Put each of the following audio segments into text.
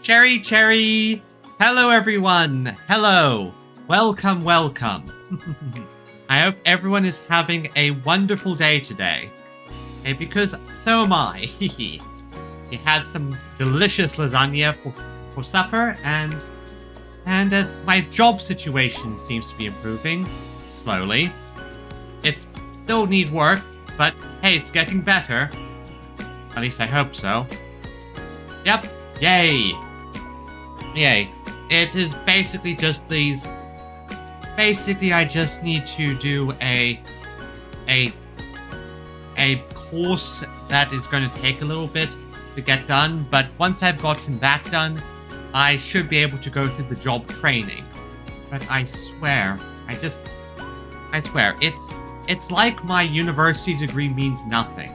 Cherry, cherry! Hello, everyone! Hello! Welcome, welcome! I hope everyone is having a wonderful day today. Because so am I. He had some delicious lasagna for supper, and my job situation seems to be improving. Slowly. It still needs work, but hey, it's getting better. At least I hope so. Yep. Yay. Yay. It is basically just these... Basically, I just need to do a course that is going to take a little bit to get done, but once I've gotten that done, I should be able to go through the job training. But I swear, it's like my university degree means nothing.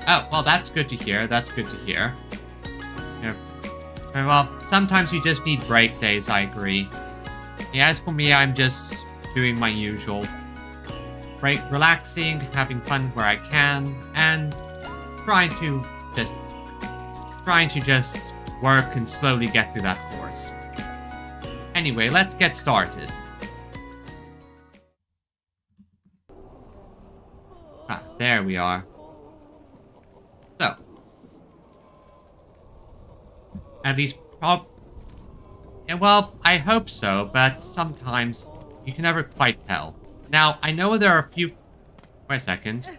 Oh, well, that's good to hear. That's good to hear. Yeah. Well, sometimes you just need break days, I agree. Yeah, as for me, I'm just doing my usual. Relaxing, having fun where I can, and trying to just work and slowly get through that course. Anyway, let's get started. Ah, there we are. So, at least yeah, well, I hope so, but sometimes you can never quite tell. Now, I know there are a few... Wait a second.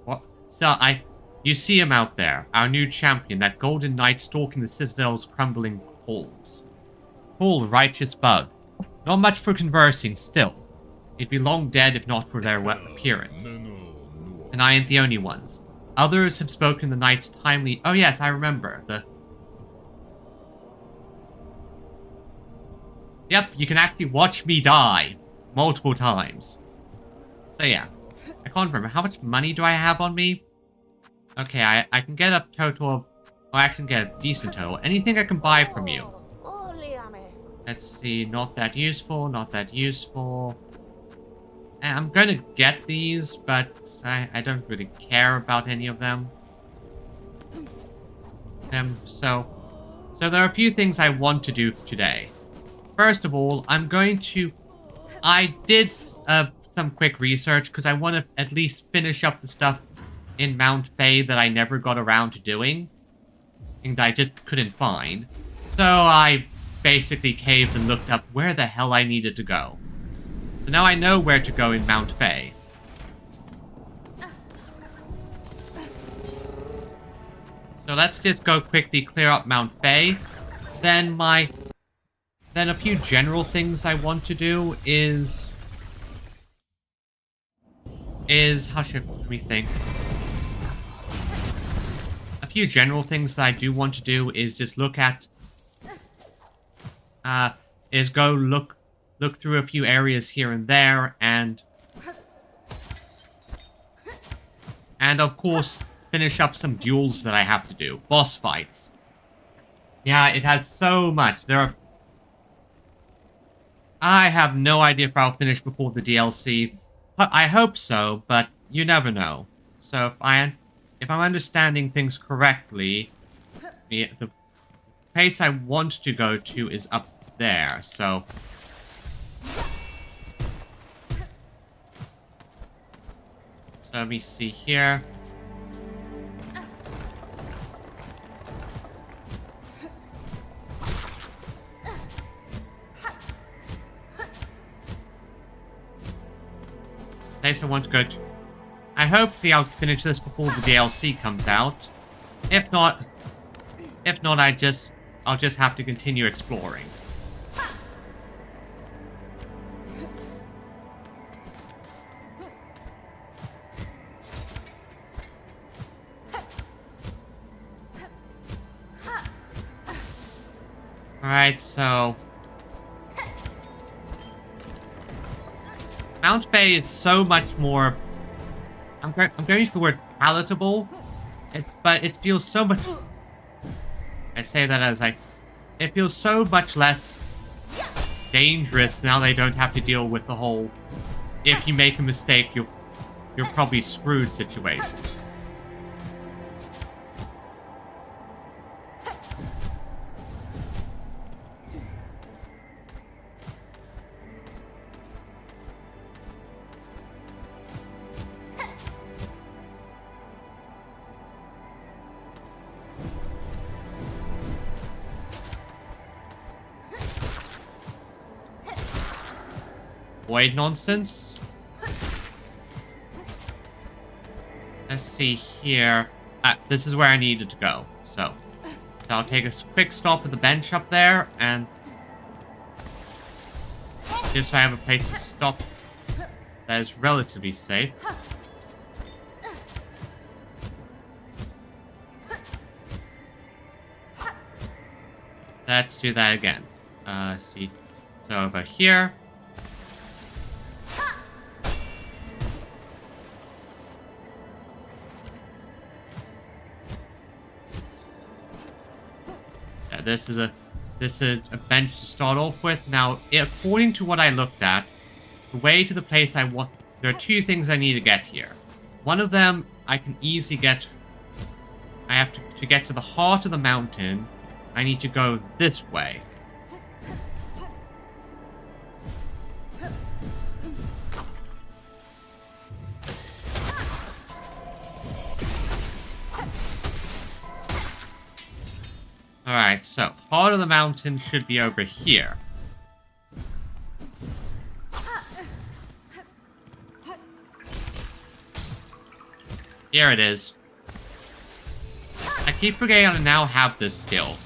What? So, you see him out there, our new champion, that golden knight stalking the citadel's crumbling halls. Cool, righteous bug. Not much for conversing, still. He'd be long dead if not for their appearance. And I ain't the only ones. Others have spoken the knight's timely... Oh yes, I remember. Yep, you can actually watch me die. Multiple times. So yeah. I can't remember. How much money do I have on me? Okay, I can get a total of... Well, I can get a decent total. Anything I can buy from you. Let's see. Not that useful. Not that useful. I'm going to get these, but I don't really care about any of them. So there are a few things I want to do today. First of all, I did some quick research because I want to at least finish up the stuff in Mount Fae that I never got around to doing. And that I just couldn't find. So I basically caved and looked up where the hell I needed to go. So now I know where to go in Mount Fae. So let's just go quickly clear up Mount Fae. Then a few general things I want to do is let me think. A few general things that I do want to do is just look at look through a few areas here and there, and of course finish up some duels that I have to do. Boss fights. Yeah, it has so much. I have no idea if I'll finish before the DLC. I hope so, but you never know. So if I'm understanding things correctly, the place I want to go to is up there, so... So let me see here. Place I want to go to. I hope I'll finish this before the DLC comes out. If not, I'll just have to continue exploring. Alright, so... Mount Fae is so much more... I'm going to use the word palatable. But it feels so much... I say that as it feels so much less dangerous now they don't have to deal with the whole... If you make a mistake, you're probably screwed situation. avoid nonsense. Let's see here. This is where I needed to go. So I'll take a quick stop at the bench up there, and just so I have a place to stop that is relatively safe. Let's do that again. See. So over here. Yeah, this is a bench to start off with. Now, according to what I looked at, the way to the place I want, there are two things I need to get here. One of them I can easily get. I have to get to the heart of the mountain. I need to go this way. Alright, so heart of the mountain should be over here. Here it is. I keep forgetting I now have this skill.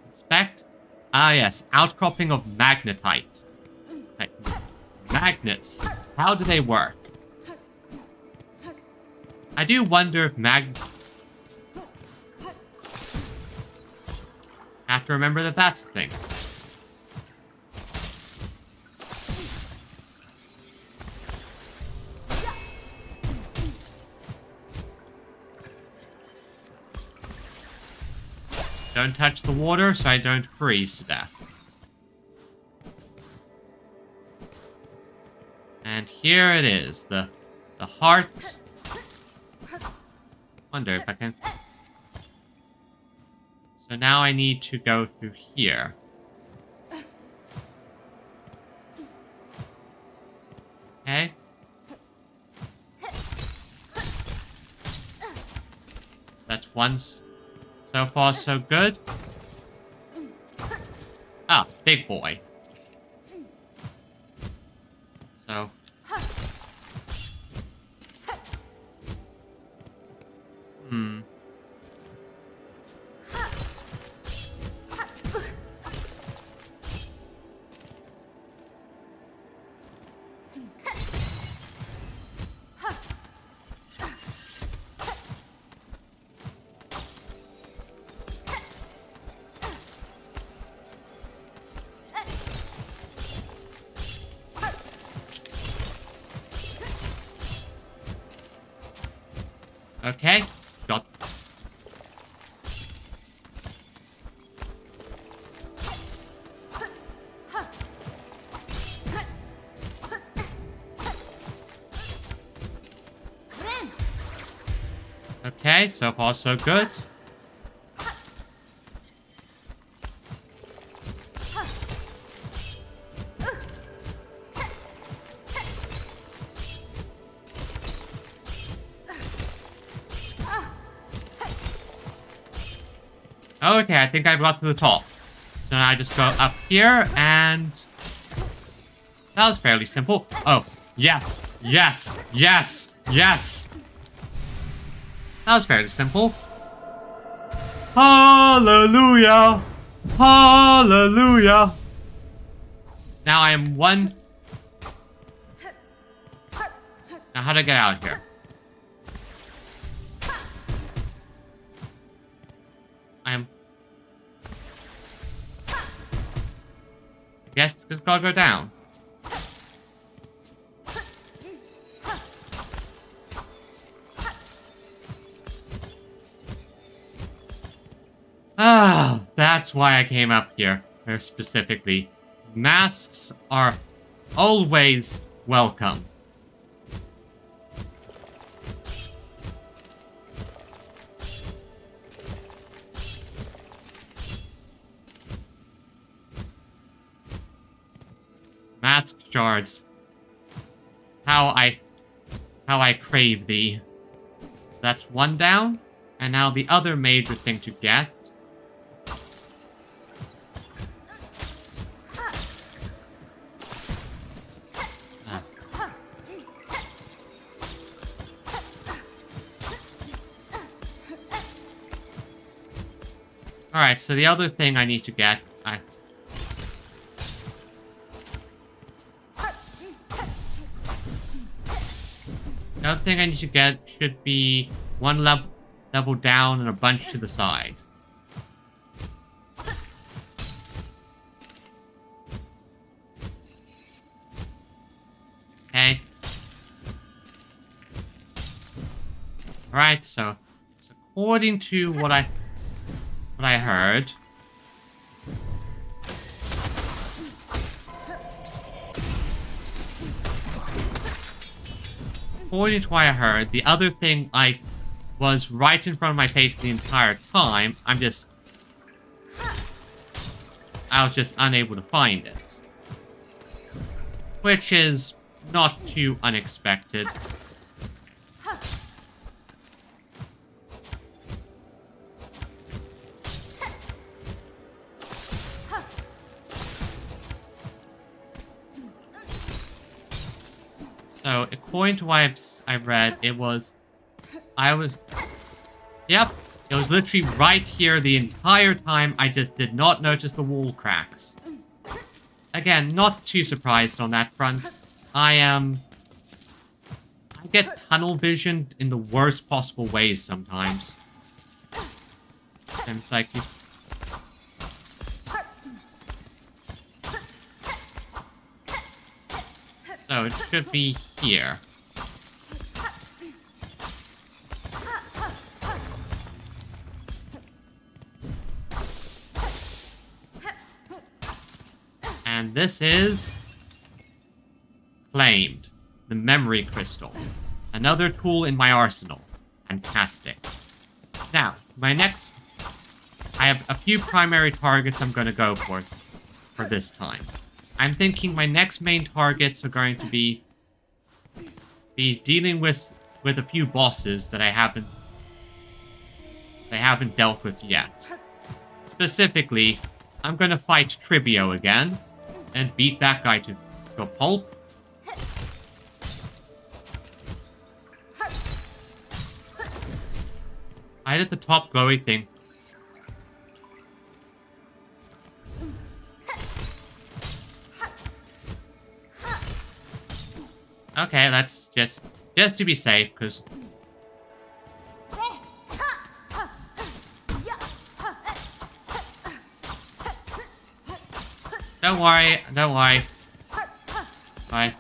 Inspect. Ah yes, outcropping of magnetite. Like, magnets. How do they work? I do wonder if have to remember that that's the thing. Don't touch the water so I don't freeze to death. And here it is, the heart. Wonder if I can. So now I need to go through here. Okay. That's once. So far, so good. Ah, big boy. So. Okay, got. Okay, so far so good. Okay, I think I've got to the top. So now I just go up here, and that was fairly simple. Oh, yes, yes, yes, yes. That was fairly simple. Hallelujah, hallelujah. Now I am one. Now how do I get out of here? Yes, just gotta go down. Ah, that's why I came up here, very specifically. Masks are always welcome. Mask shards. How I crave thee. That's one down. And now the other major thing to get Alright, so the other thing I need to get... The other thing I need to get should be one level down and a bunch to the side. Okay. Alright, so according to what I heard, the other thing was right in front of my face the entire time. I was just unable to find it. Which is not too unexpected. So, according to what I've read, it was literally right here the entire time. I just did not notice the wall cracks. Again, not too surprised on that front. I get tunnel vision in the worst possible ways sometimes. And it's like... So, it should be here. And this is... claimed. The memory crystal. Another tool in my arsenal. Fantastic. Now, my next... I have a few primary targets I'm going to go for this time. I'm thinking my next main targets are going to be dealing with a few bosses that I haven't dealt with yet. Specifically, I'm going to fight Tribio again and beat that guy to a pulp. I did the top glowy thing. Okay, let's just to be safe, because... Don't worry. Bye.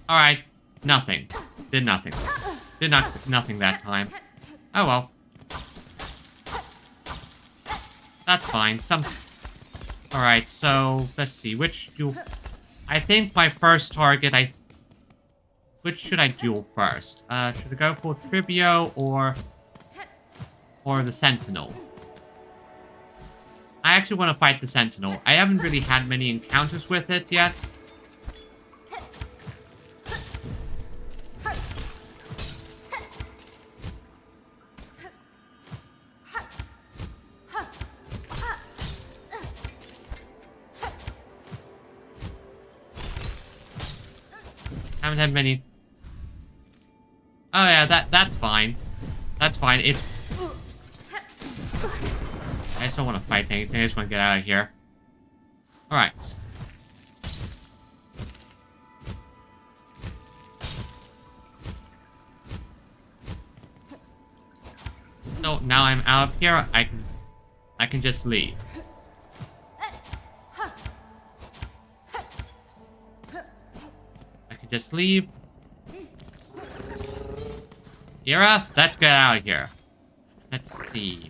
Alright, nothing. Did nothing. Nothing that time. Oh well. That's fine. Alright, so let's see. I think my first target, which should I duel first? Should I go for Tribio or the Sentinel? I actually want to fight the Sentinel. I haven't really had many encounters with it yet. Haven't had many. Oh yeah, that's fine. That's fine. I just don't want to fight anything. I just want to get out of here. Alright. So now I'm out of here. I can just leave. Just leave. Ira, let's get out of here. Let's see.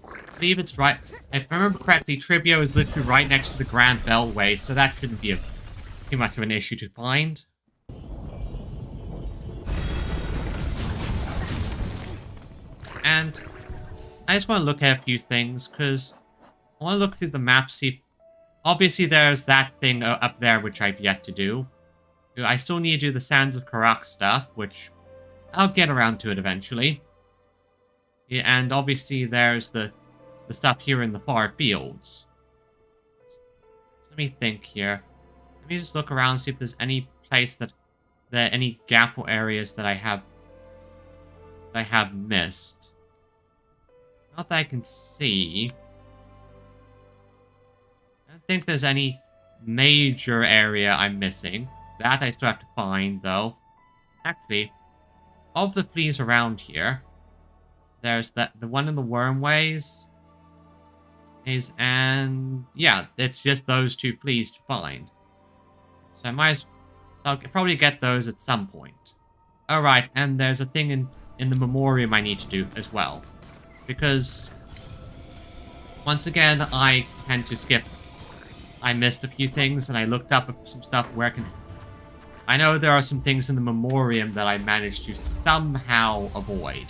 I believe it's right. If I remember correctly, Tribio is literally right next to the Grand Bellway, so that shouldn't be too much of an issue to find. And I just want to look at a few things, because I want to look through the map, see... Obviously, there's that thing up there, which I've yet to do. I still need to do the Sands of Karak stuff, which I'll get around to it eventually. Yeah, and obviously, there's the stuff here in the far fields. Let me think here. Let me just look around, see if there's any place that there any gap or areas that I have missed. Not that I can see. I don't think there's any major area I'm missing. That I still have to find, though. Actually, of the fleas around here, there's the one in the wormways. And yeah, it's just those 2 fleas to find. So I'll probably get those at some point. Alright, and there's a thing in the memoriam I need to do as well. Because, once again, I tend to skip. I missed a few things, and I looked up some stuff where I know there are some things in the memoriam that I managed to somehow avoid.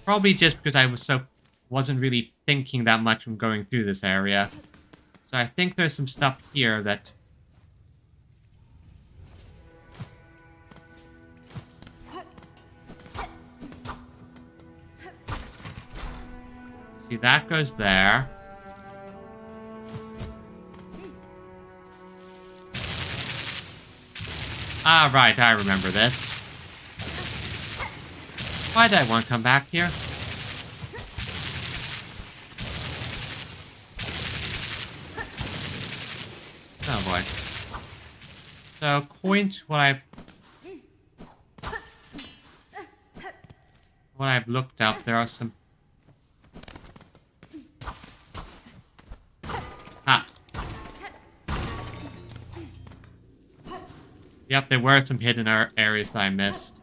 Probably just because I wasn't really thinking that much when going through this area. So I think there's some stuff here that... See, that goes there. Ah, right, I remember this. Why did I want to come back here? Oh boy. So, what I've looked up, there are some... Ah. Yep, there were some hidden areas that I missed.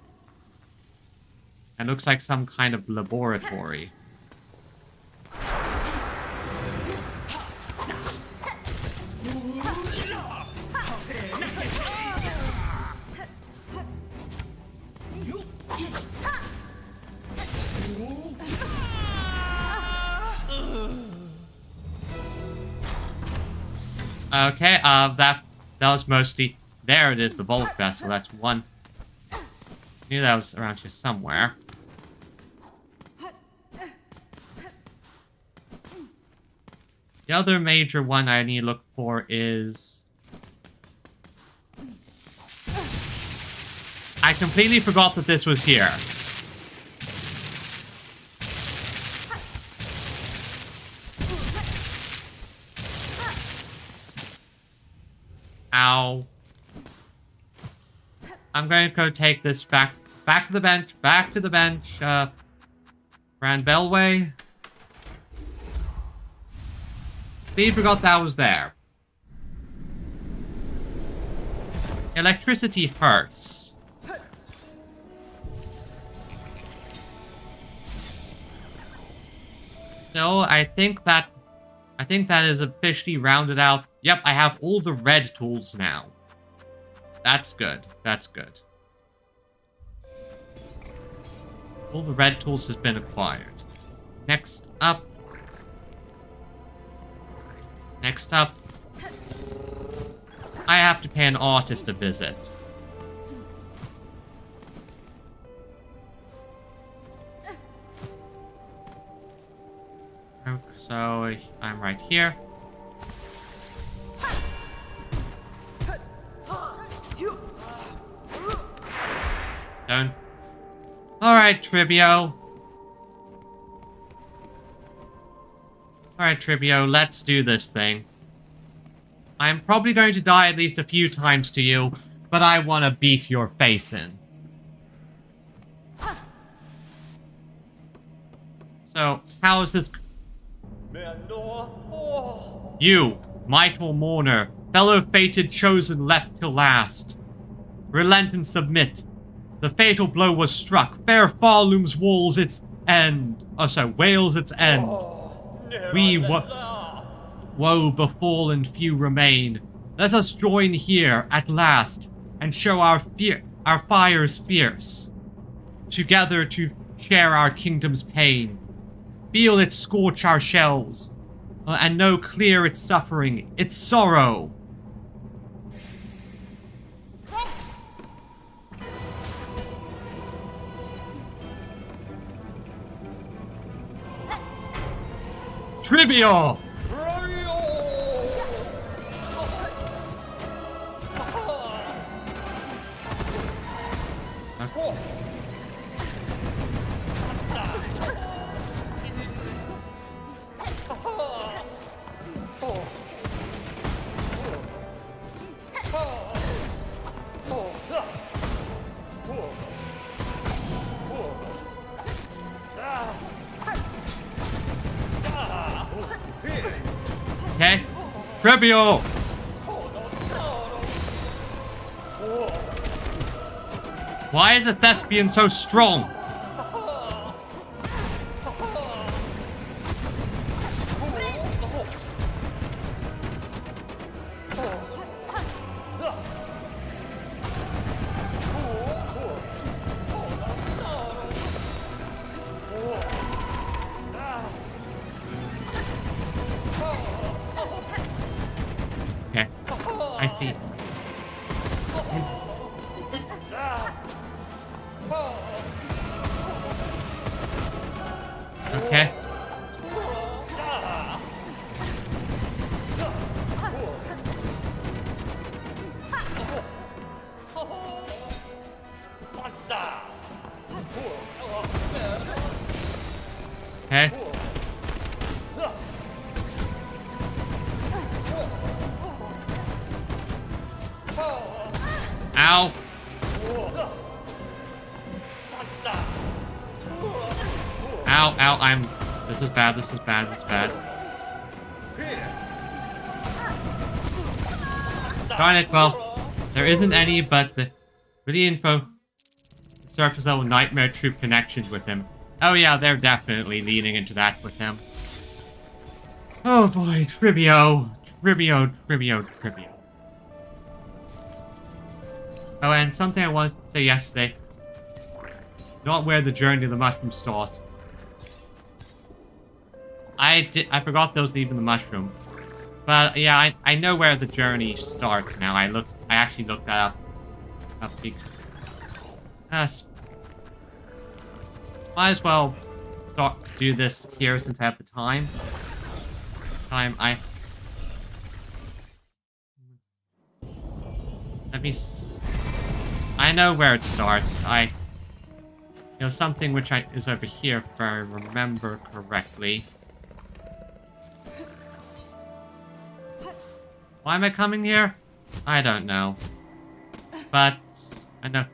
It looks like some kind of laboratory. Okay, that was mostly... There it is, the Vault Vessel. That's one. I knew that was around here somewhere. The other major one I need to look for is... I completely forgot that this was here. Ow. I'm going to go take this back to the bench, Grand Bellway. We forgot that was there. Electricity hurts. Still, I think that is officially rounded out. Yep, I have all the red tools now. That's good. That's good. All the red tools has been acquired. Next up. I have to pay an artist a visit. So, I'm right here. Done. Alright, Trivio. Alright, Trivio, let's do this thing. I'm probably going to die at least a few times to you, but I want to beat your face in. So, how is this... You, Mighty Mourner, fellow fated chosen left till last. Relent and submit. The fatal blow was struck. Fair Farloom's walls its end. Oh, sorry, wails its end. We woe befallen few remain. Let us join here at last and show our fires fierce. Together to share our kingdom's pain. Feel it scorch our shells, and know clear its suffering, its sorrow. Trivial! Okay. Trivial! Why is a thespian so strong? Okay. I see. Okay. Okay. Ow. Ow, ow, this is bad, this is bad, this is bad. Darn it, well, there isn't any but the info surface level nightmare troop connections with him. Oh yeah, they're definitely leaning into that with him. Oh boy, Trivio. Oh, and something I wanted to say yesterday. Not where the journey of the mushroom starts. I forgot those even the mushroom. But yeah, I know where the journey starts now. I actually looked that up because might as well do this here since I have the time. I know where it starts. Something which is over here if I remember correctly. Why am I coming here? I don't know. But I know.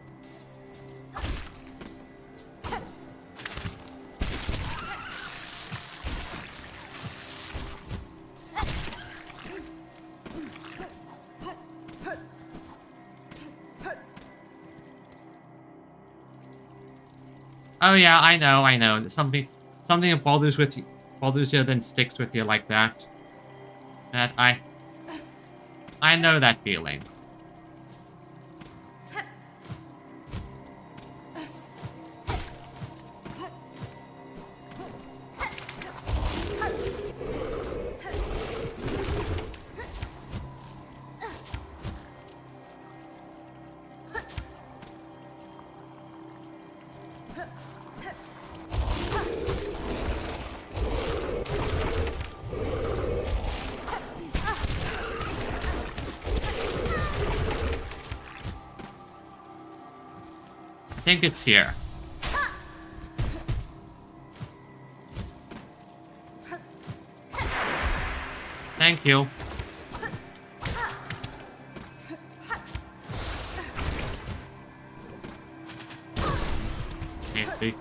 Oh yeah, I know. Something that bothers you, then sticks with you like that. I know that feeling. I think it's here. Thank you. Can't be.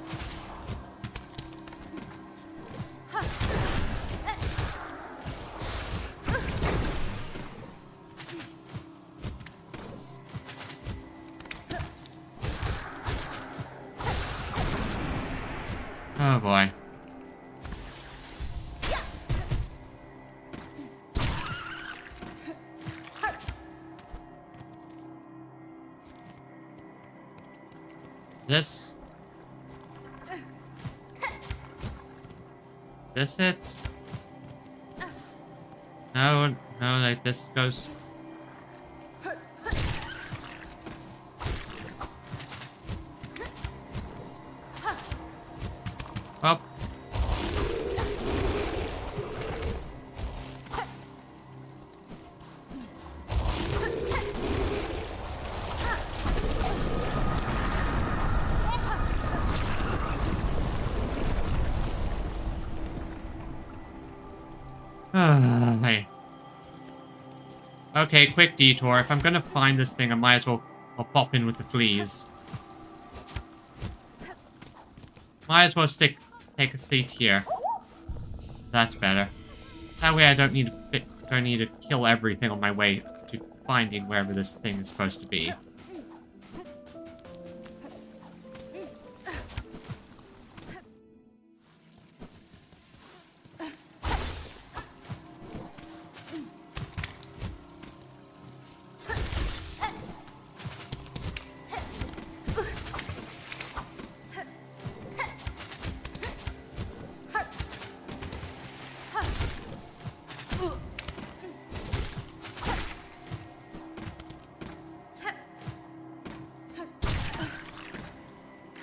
Oh boy. This it? No, like this goes. Oh. Okay, quick detour. If I'm gonna find this thing, I might as well I'll pop in with the fleas. Might as well take a seat here. That's better. That way I don't need to kill everything on my way to finding wherever this thing is supposed to be.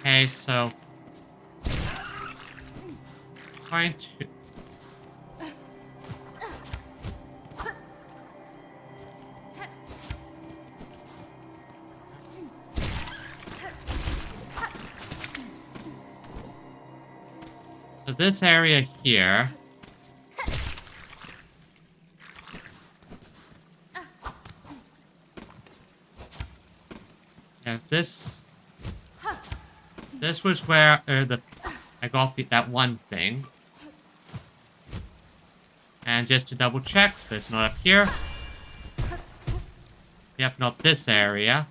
Okay, so trying to so this area here. Yeah, this was where I got that one thing. And just to double check, so it's not up here. Yep, not this area.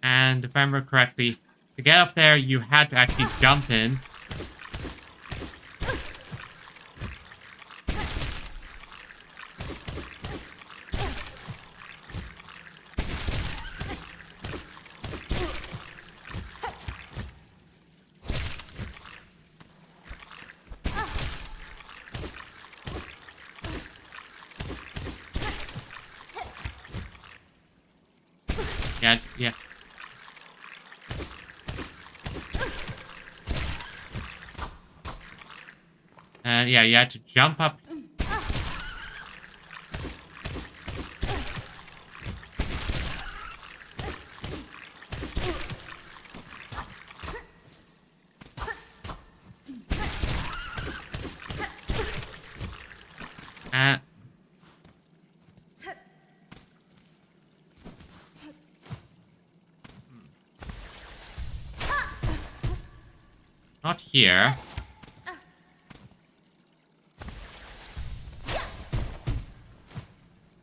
And if I remember correctly, to get up there, you had to actually jump in. Yeah. And yeah, you had to jump up. Not here.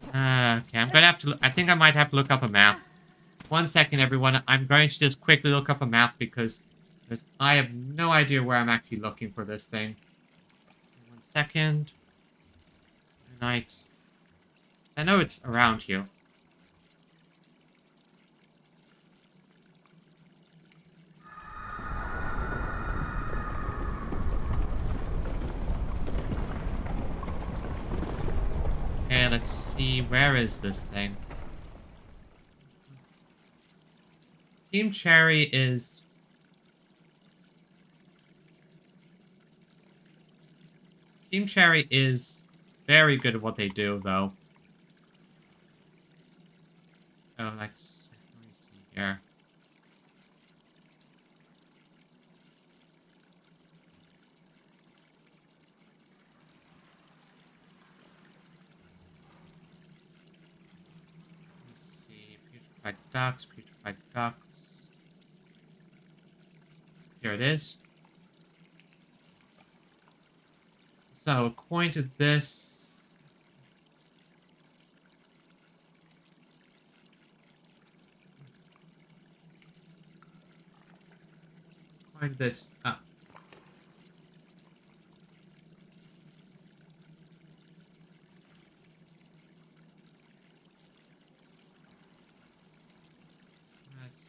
Okay, I'm gonna have to. I think I might have to look up a map. 1 second, everyone. I'm going to just quickly look up a map because I have no idea where I'm actually looking for this thing. 1 second. Nice. I know it's around here. Okay, let's see. Where is this thing? Team Cherry is... Team Cherry is very good at what they do, though. Oh, like... Let me see here. Putrefied ducks, putrefied ducks. Here it is. So, according to this... According to this... Let's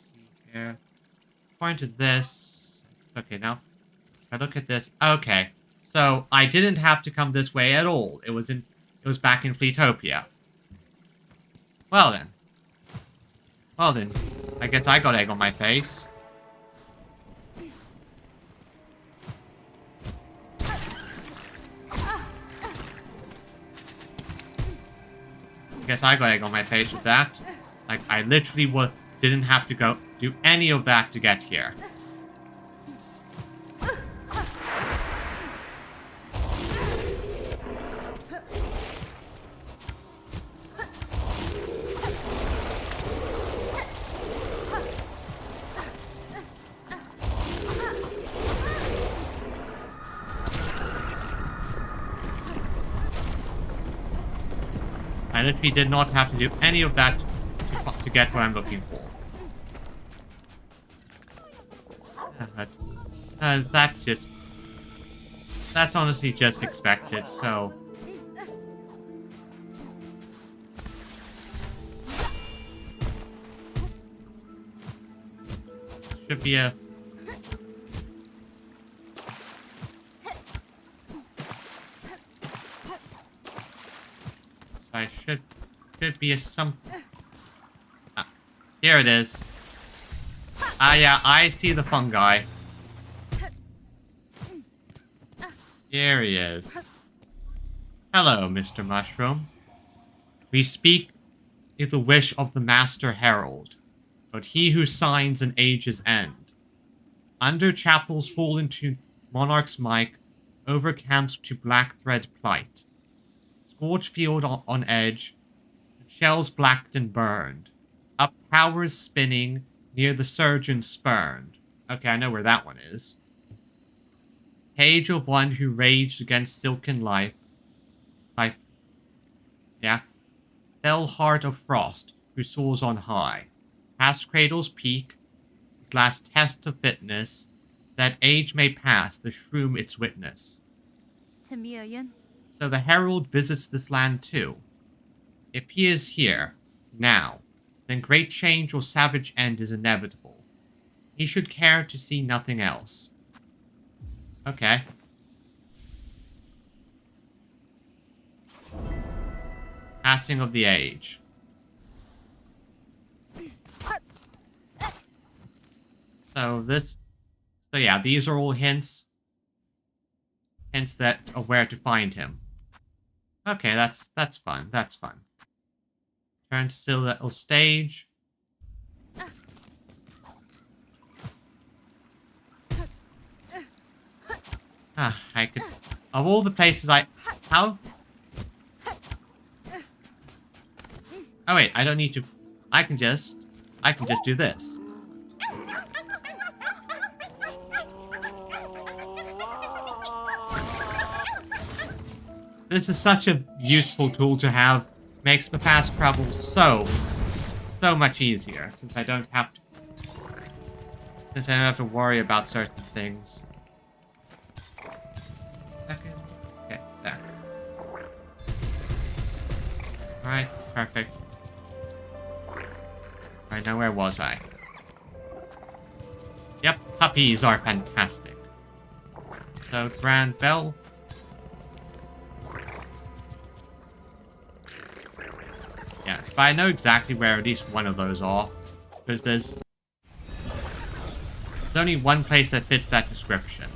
see here. According to this... Okay, now... If I look at this... Okay. So, I didn't have to come this way at all. It was back in Fleetopia. Well then. Well then. I guess I got egg on my face. Guess I got egg on my face with that. Like, I literally didn't have to do any of that to get here. I literally did not have to do any of that to get what I'm looking for. That's honestly just expected, so... Should be a... I should be a some... here it is. Yeah, I see the fungi. Here he is. Hello, Mr. Mushroom. We speak is the wish of the Master Herald, but he who signs an age's end. Under chapels fall into monarch's mic, over camps to black thread plight. Scorched field on edge, shells blacked and burned. Up powers spinning, near the surgeon spurned. Okay, I know where that one is. Page of one who raged against silken life. Yeah. Fell heart of frost, who soars on high. Past cradle's peak, last test of fitness, that age may pass, the shroom its witness. So the herald visits this land too. If he is here, now, then great change or savage end is inevitable. He should care to see nothing else. Okay. Passing of the age. So yeah, these are all hints. Hints that of where to find him. Okay, that's fun. That's fun. Turn to still little stage. I could... Of all the places how? Oh wait, I don't need to... I can just do this. This is such a useful tool to have. Makes the fast travel so much easier, since I don't have to worry about certain things. Second. Okay, there. Alright, perfect. Alright, now where was I? Yep, puppies are fantastic. So, Grand Bell. Yeah, but I know exactly where at least one of those are. Because there's only one place that fits that description.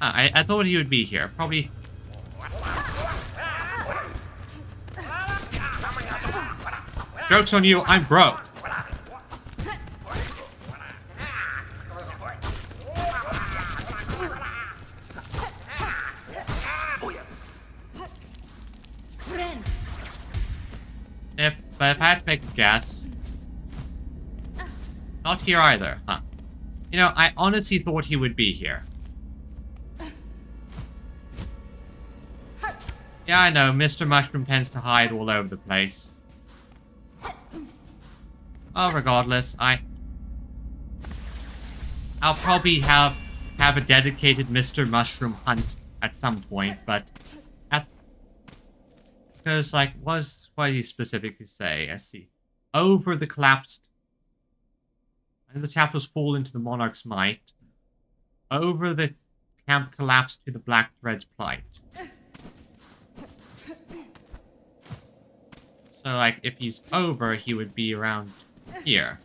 I thought he would be here. Probably... Joke's on you, I'm broke. But if I had to make a guess... Not here either, huh? You know, I honestly thought he would be here. Yeah, I know, Mr. Mushroom tends to hide all over the place. Oh, regardless, I'll probably have a dedicated Mr. Mushroom hunt at some point, but because like what did he specifically say? Let's see. Over the collapsed, and the chapters fall into the monarch's might. Over the camp collapsed to the black thread's plight. So like if he's over, he would be around here.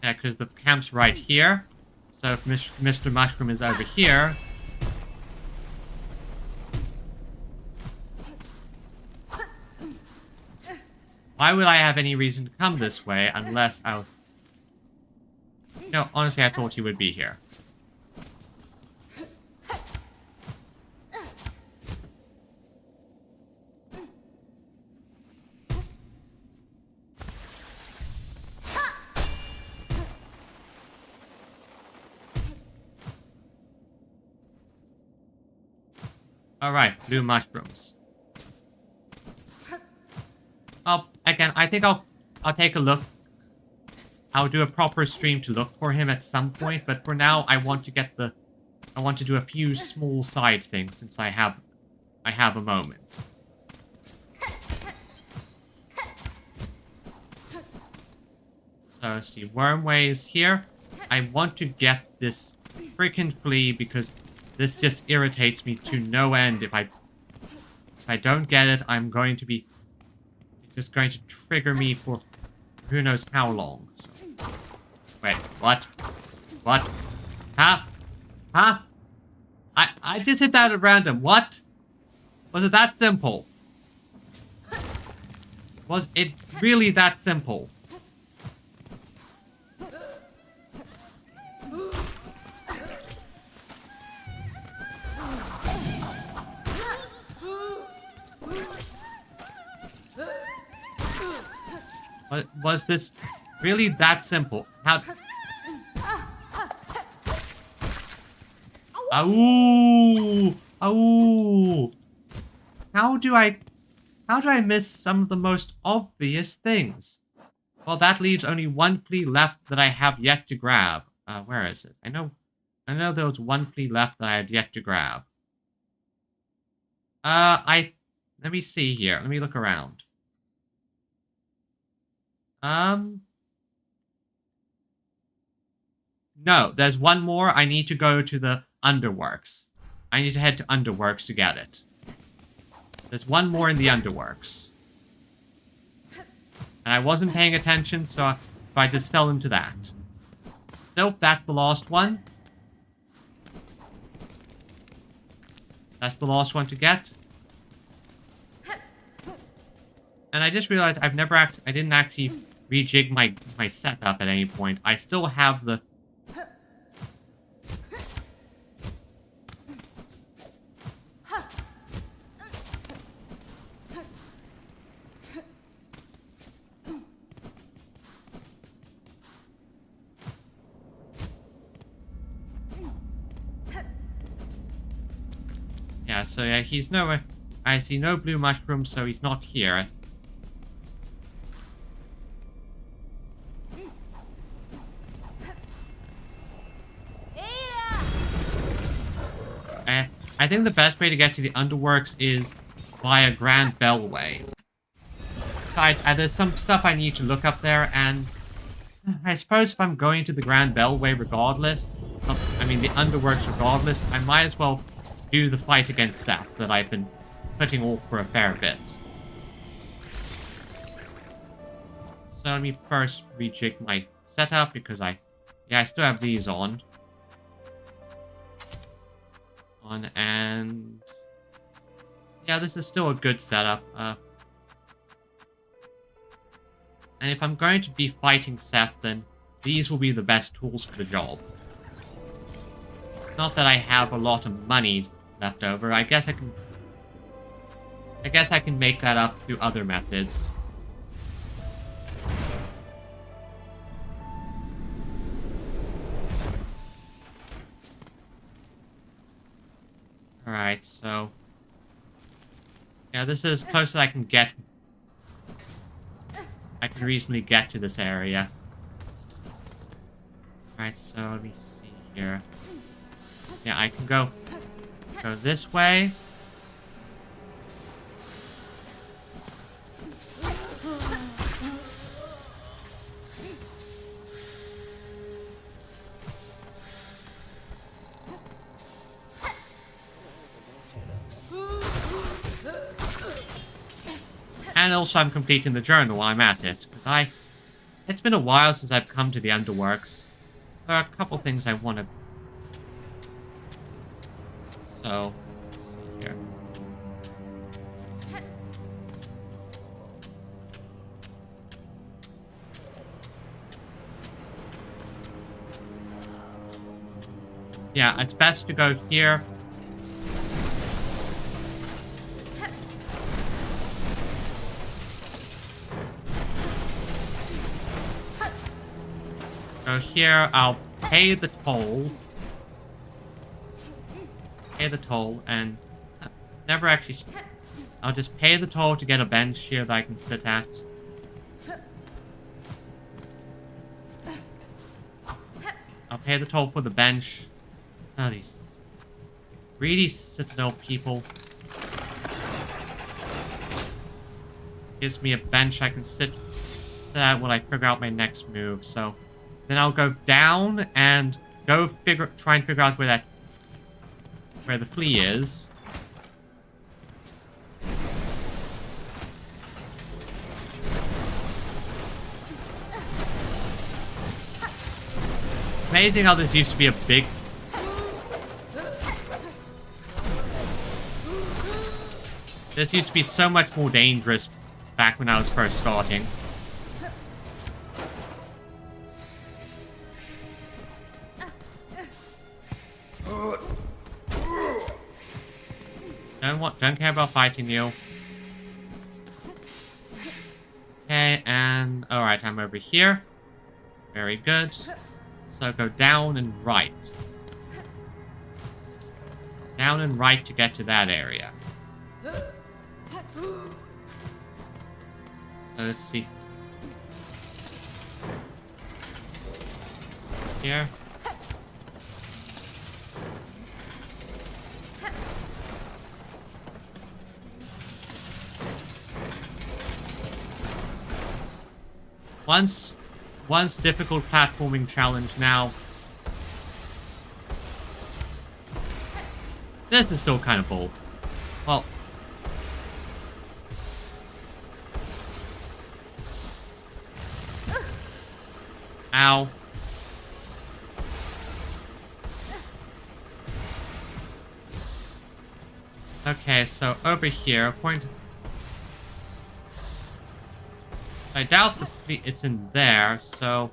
Yeah, because the camp's right here. So if Mr. Mushroom is over here, Why would I have any reason to come this way unless I'll... No, honestly, I thought he would be here. Alright, blue mushrooms. Again, I think I'll take a look. I'll do a proper stream to look for him at some point, but for now I want to get the... I want to do a few small side things since I have a moment. So let's see, Wormway is here. I want to get this freaking flea because this just irritates me to no end. If I don't get it, I'm going to be... It's just going to trigger me for who knows how long. So. Wait, what? What? Huh? Huh? I just hit that at random. What? Was it that simple? Was it really that simple? Was this really that simple? How... Ooh! Ooh! How do I miss some of the most obvious things? Well, that leaves only one flea left that I have yet to grab. Where is it? I know there was one flea left that I had yet to grab. Let me see here. Let me look around. No, there's one more. I need to go to the Underworks. I need to head to Underworks to get it. There's one more in the Underworks. And I wasn't paying attention, so I just fell into that. Nope, that's the last one. That's the last one to get. And I just realized I didn't actually rejig my setup at any point. I still have the... Yeah, so yeah, he's nowhere. I see no blue mushrooms, so he's not here. I think the best way to get to the Underworks is via Grand Bellway. Besides, there's some stuff I need to look up there, and I suppose if I'm going to the Grand Bellway regardless, I mean the Underworks regardless, I might as well do the fight against Seth that I've been putting off for a fair bit. So let me first rejig my setup because I still have these on. And yeah, this is still a good setup. And if I'm going to be fighting Seth, then these will be the best tools for the job. Not that I have a lot of money left over. I guess I can make that up through other methods. Alright, so... yeah, this is as close as I can get. I can reasonably get to this area. Alright, so let me see here. Yeah, I can go this way. And also I'm completing the journal while I'm at it, because it's been a while since I've come to the Underworks. There are a couple things I want to... So, let's see here. yeah, it's best to go here. Go here, I'll pay the toll. Pay the toll, and never actually... I'll just pay the toll to get a bench here that I can sit at. I'll pay the toll for the bench. Oh, these greedy Citadel people. Gives me a bench I can sit at while I figure out my next move. So then I'll go down and go try and figure out where the flea is. Amazing how this used to be a big... This used to be so much more dangerous back when I was first starting. Don't care about fighting you. Okay, and... Alright, I'm over here. Very good. So go down and right. Down and right to get to that area. So let's see. Here. Once difficult platforming challenge now. This is still kind of bull. Well. Ow. Okay, so over here, point. I doubt it's in there, so...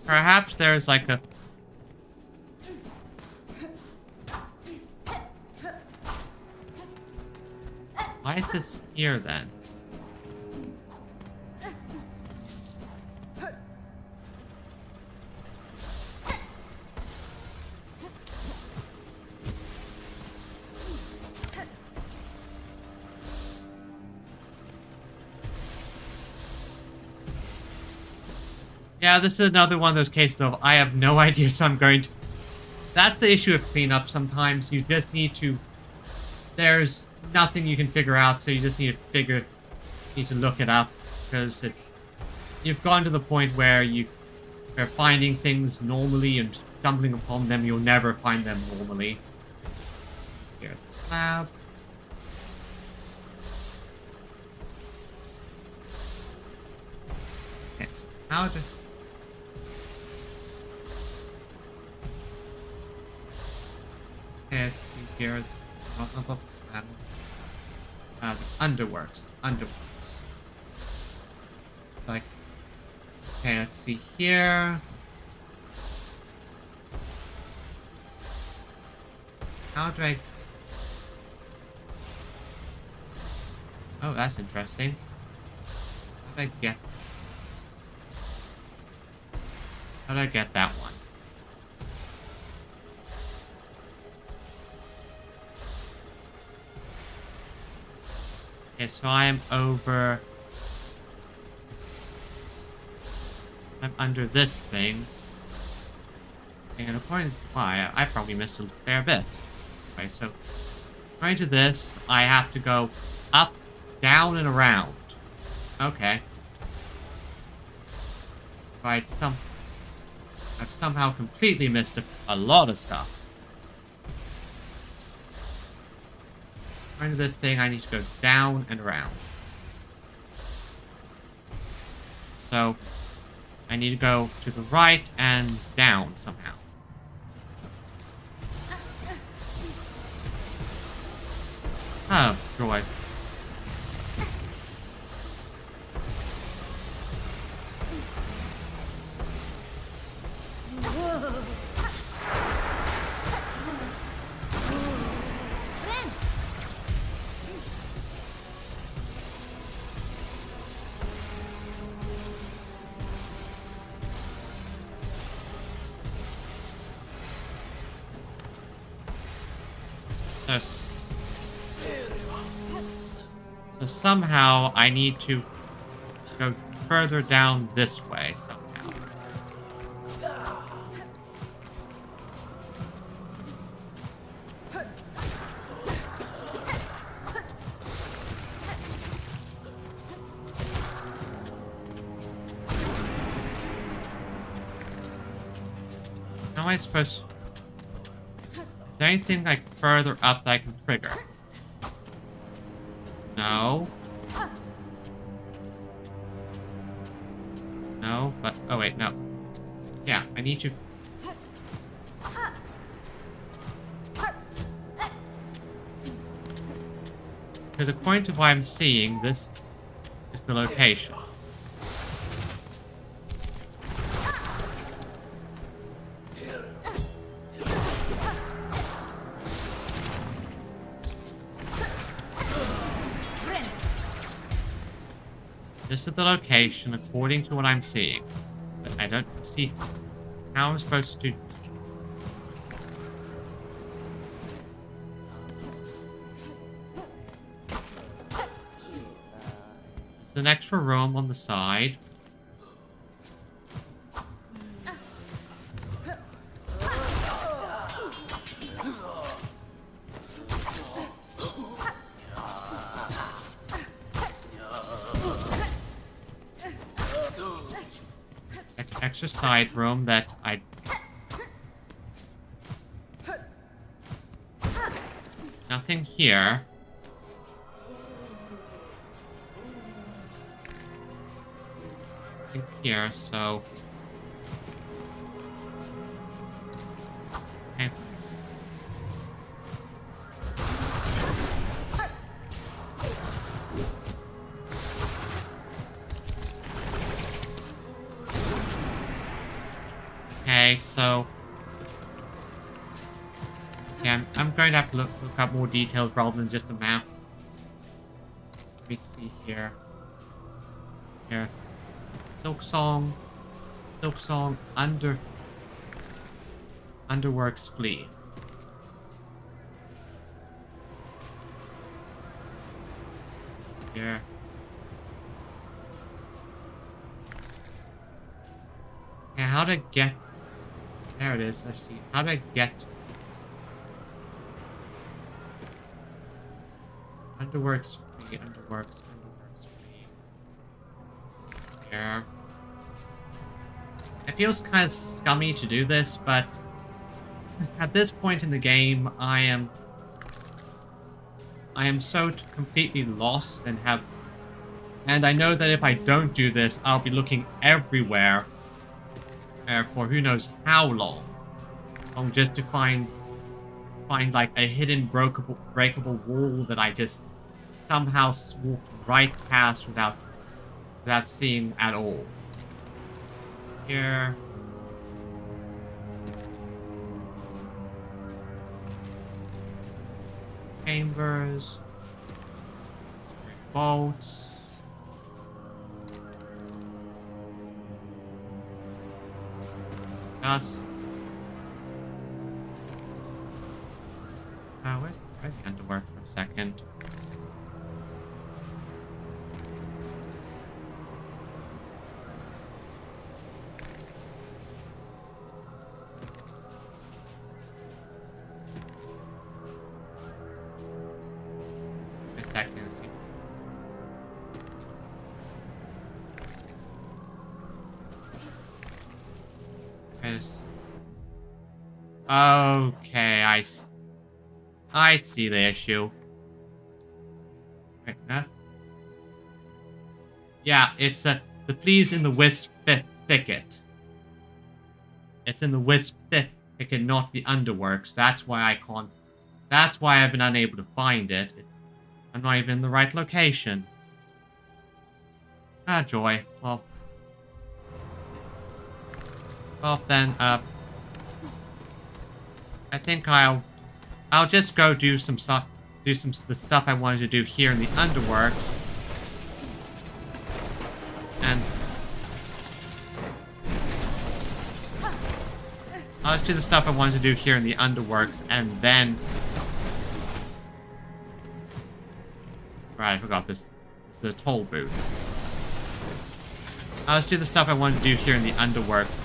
Perhaps there's like a... Why is this here then? Yeah, this is another one of those cases of I have no idea, so I'm going to... That's the issue of cleanup sometimes. You just need to... There's nothing you can figure out, so you just need to look it up, because it's... You've gone to the point where you're finding things normally and stumbling upon them, you'll never find them normally. Here's the slab. Okay, so how to... Okay, let's see here. The underworks. Like, okay, let's see here. How do I... Oh, that's interesting. How do I get that one? Okay, so I'm under this thing. And according to why, I probably missed a fair bit. Okay, so going to this, I have to go up, down, and around. Okay. Right, I've somehow completely missed a lot of stuff. Going to this thing, I need to go down and around. So, I need to go to the right and down somehow. destroyed. So somehow I need to go further down this way somehow. How am I supposed to... Is there anything like further up that I can trigger? No. No, but... Oh, wait, no. Yeah, I need to... Because according to what I'm seeing, this is the location. This is the location according to what I'm seeing. But I don't see how I'm supposed to... There's an extra room on the side. Extra side room that I... Nothing here. Nothing here, so... Okay. Okay, so... Yeah, I'm going to have to look up more details rather than just a map. Let me see here. Here. Silksong. Silksong Underworks Flee. Here. Okay, how to get... There it is. Let's see. How do I get... Underworks free, underworks free. Here. It feels kind of scummy to do this, but at this point in the game, I am so completely lost and I know that if I don't do this, I'll be looking everywhere for who knows how long, just to find like a hidden breakable wall that I just somehow walked right past without seeing at all. Here. Chambers. Bolts. Dust. Where's the underwear for a second? A second. Okay, I see the issue. Right, yeah, it's the flea's in the wisp thicket. It's in the wisp thicket, not the underworks. That's why I can't. That's why I've been unable to find it. I'm not even in the right location. Ah, joy. Well, then, I think I'll just go do some the stuff I wanted to do here in the Underworks. And I'll just do the stuff I wanted to do here in the Underworks, and then... Right, I forgot this. This is a toll booth. I'll just do the stuff I wanted to do here in the Underworks.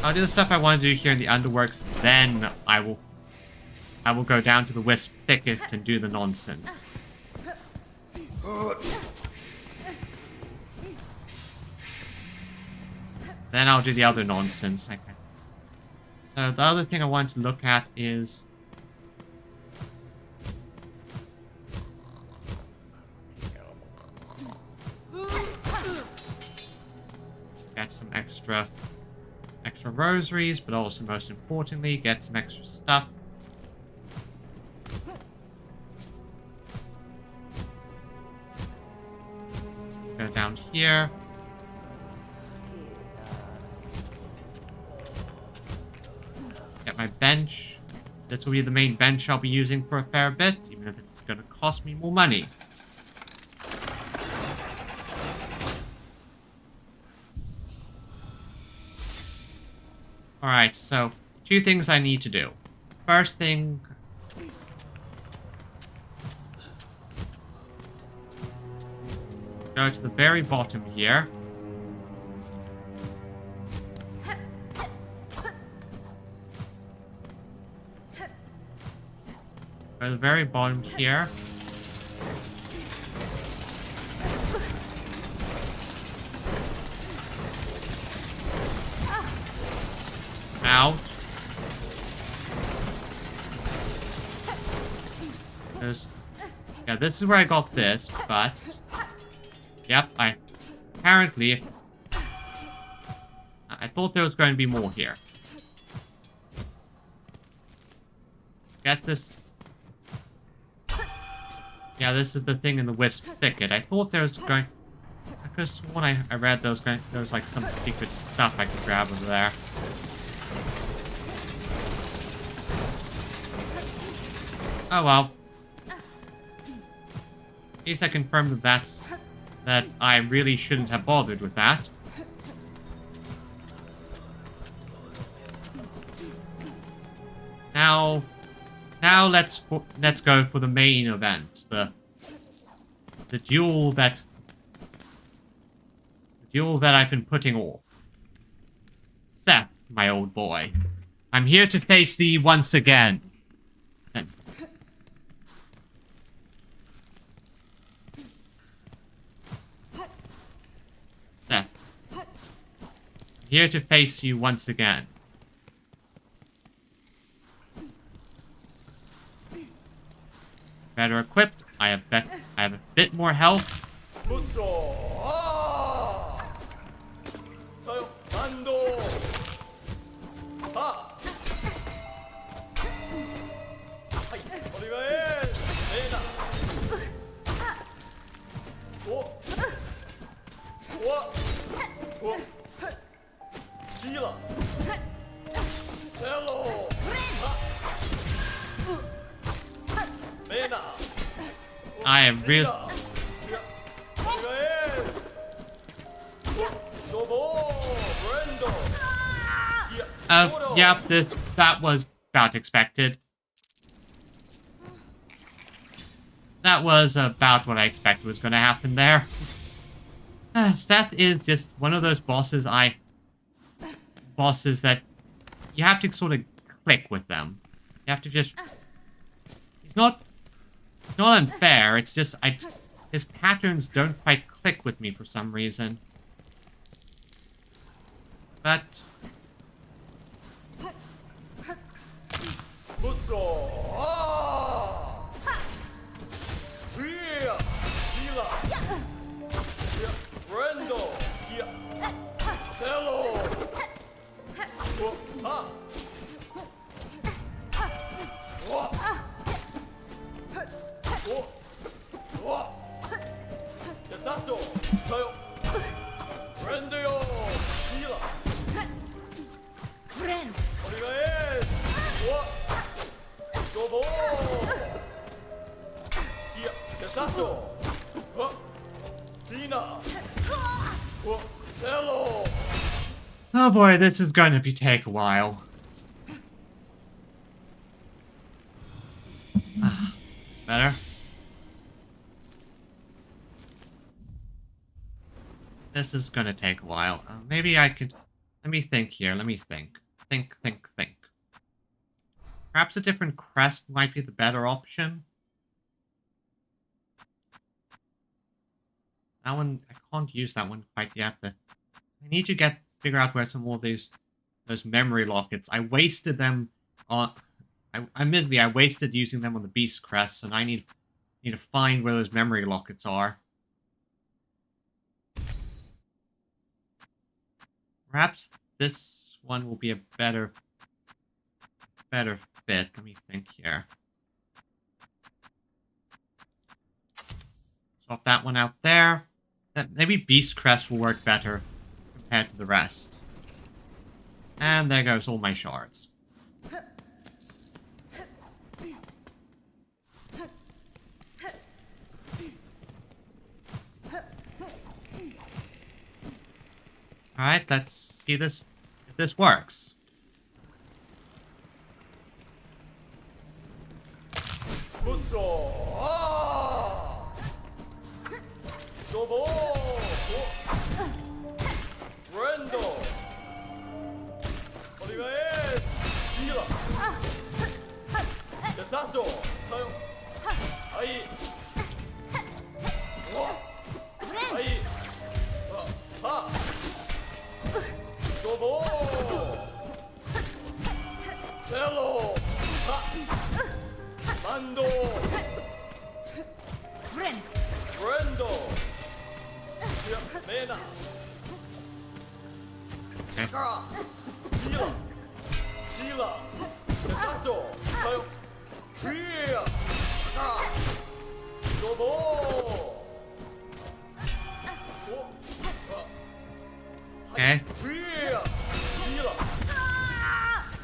I'll do the stuff I want to do here in the Underworks, then I will go down to the Wisp Thicket and do the nonsense. Then I'll do the other nonsense. Okay. So the other thing I wanted to look at is... get some extra rosaries, but also most importantly, get some extra stuff. Go down here. Get my bench. This will be the main bench I'll be using for a fair bit, even if it's going to cost me more money. Alright, so 2 things I need to do. First thing... go to the very bottom here. Go to the very bottom here. Out. Yeah, this is where I got this, but... Yep, I thought there was going to be more here. Guess this... Yeah, this is the thing in the Wisp Thicket. I thought there was going... I could have sworn I read there was like some secret stuff I could grab over there. Oh well. At least I confirmed that I really shouldn't have bothered with that. Now let's go for the main event, the duel that I've been putting off. Seth, my old boy, I'm here to face thee once again. Seth, I'm here to face you once again. Better equipped. I have a bit more health. I am real. Yep, that was about expected. That was about what I expected was going to happen there. Seth is just one of those bosses that you have to sort of click with them. You have to just... It's not unfair, it's just his patterns don't quite click with me for some reason. But... Oh boy, this is going to take a while. It's better. This is going to take a while. Maybe I could... Let me think here. Let me think. Think. Perhaps a different crest might be the better option. That one, I can't use that one quite yet. I need to figure out where some more of those memory lockets. I wasted them on... Admittedly, I wasted using them on the beast crest, and I need to find where those memory lockets are. Perhaps this one will be a better fit. Let me think here. Swap that one out there. Maybe Beast Crest will work better compared to the rest. And there goes all my shards. Alright, let's see if this works. Okay.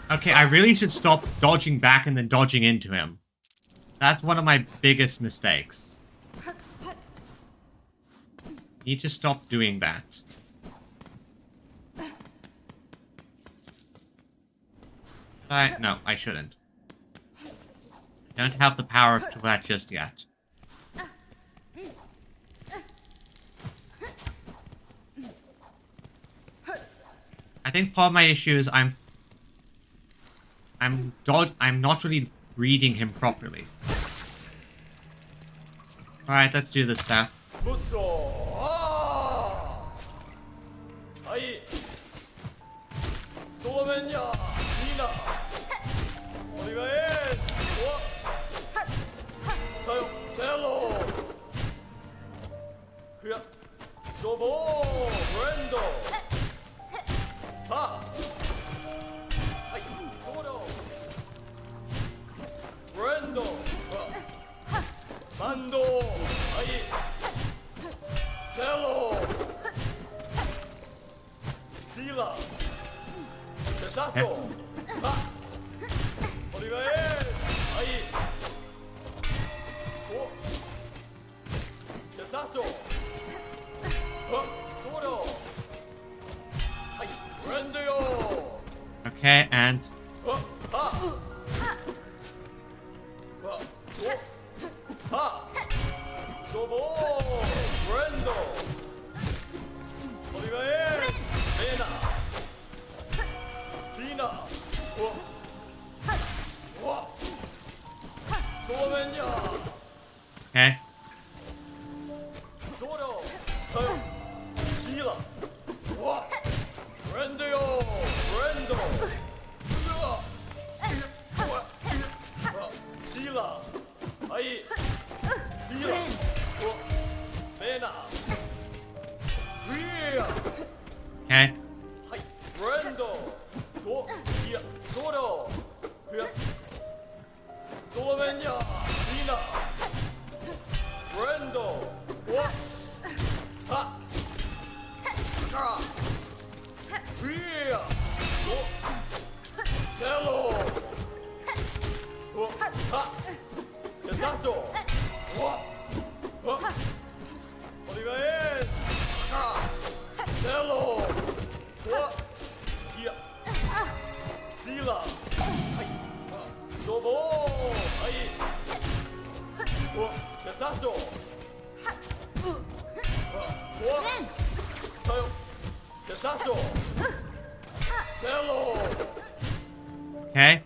Okay, I really should stop dodging back and then dodging into him. That's one of my biggest mistakes. Need to stop doing that. No, I shouldn't. Don't have the power to that just yet. I think part of my issue is I'm not really reading him properly. Alright, let's do this, Seth. Okay, and... Okay. Okay. Okay.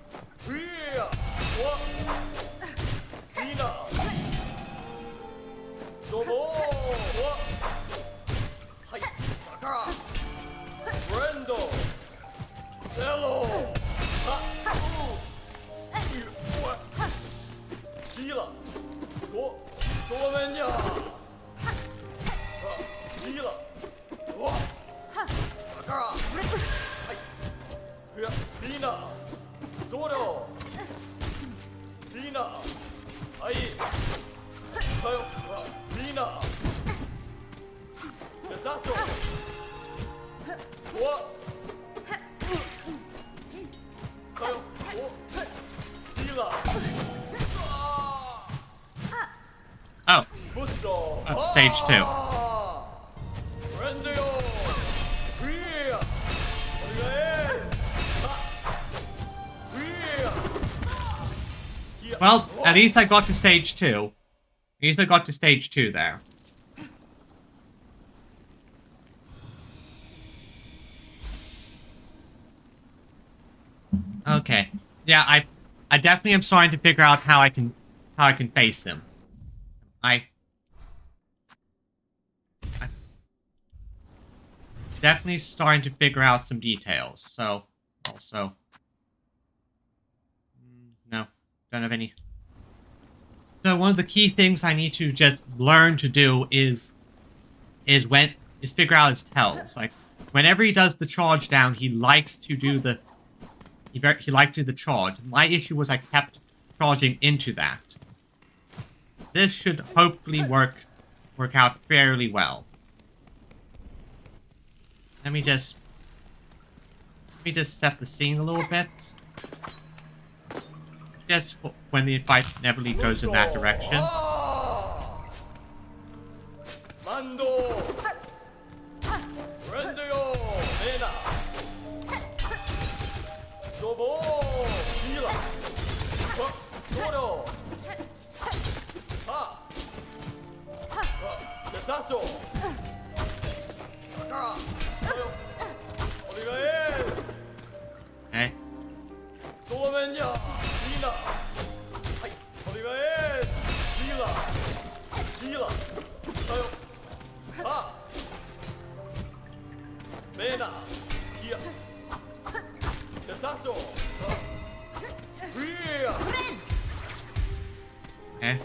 Oh. Oh, stage 2. Well, at least I got to stage 2. At least I got to stage 2 there. Okay. Yeah, I definitely am starting to figure out how I can face him. I definitely starting to figure out some details. So, also, no, don't have any. So one of the key things I need to just learn to do is figure out his tells. Like, whenever he does the charge down, he likes to do the charge. My issue was I kept charging into that. This should hopefully work out fairly well. Let me just set the scene a little bit. Just when the fight inevitably goes in that direction. Okay.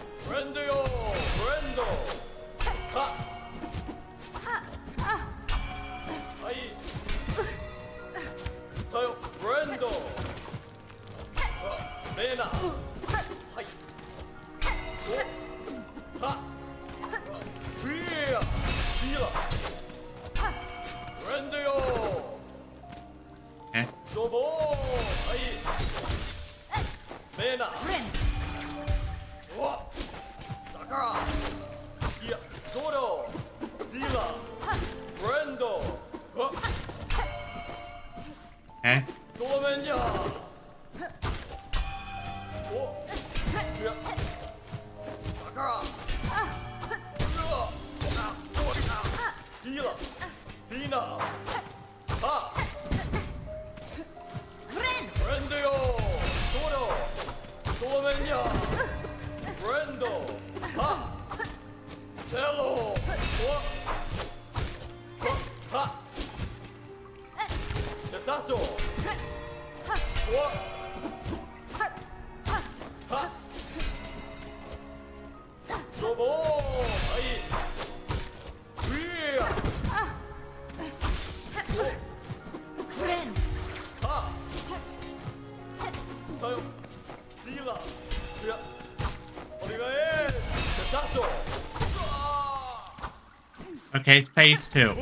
Okay, it's phase 2.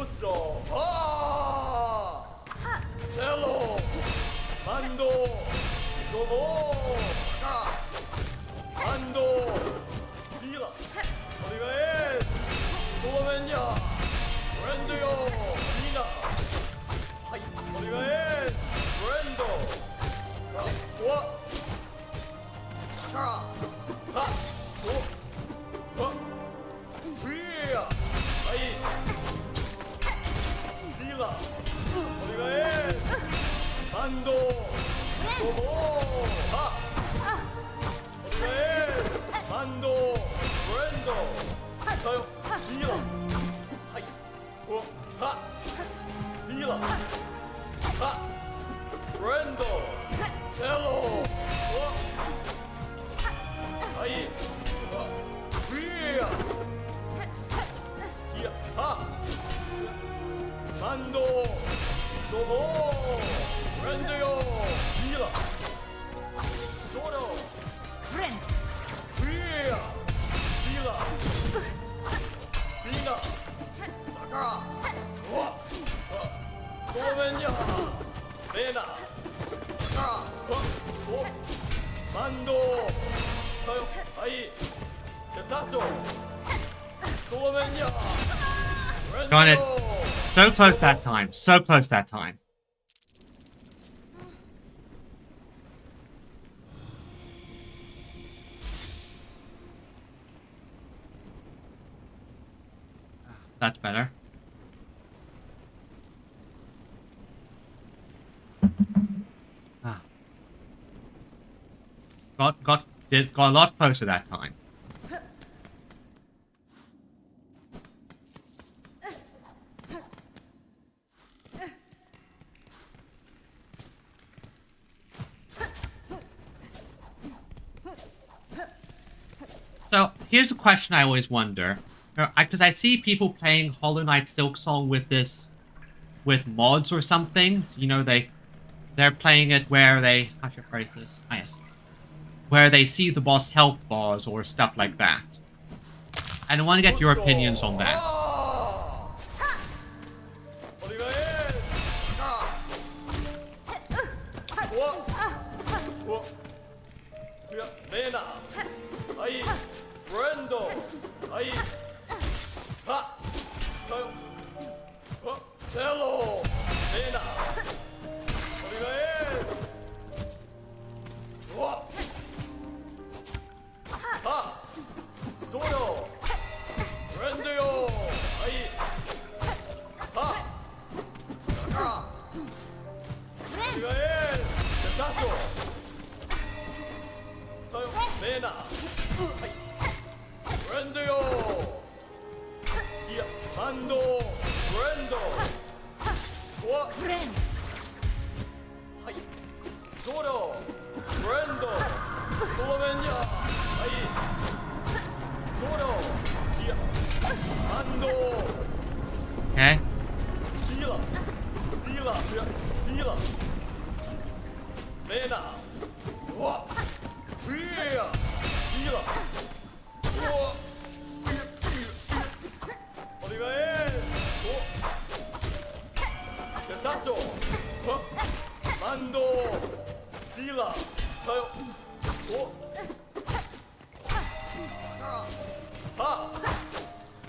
Darn it. So close that time. So close that time. That's better. Got a lot closer that time. So here's a question I always wonder, because I see people playing Hollow Knight Silksong with mods or something. You know, they're playing it where they, how should I phrase this? Ah, yes, where they see the boss health bars or stuff like that. And I want to get your opinions on that.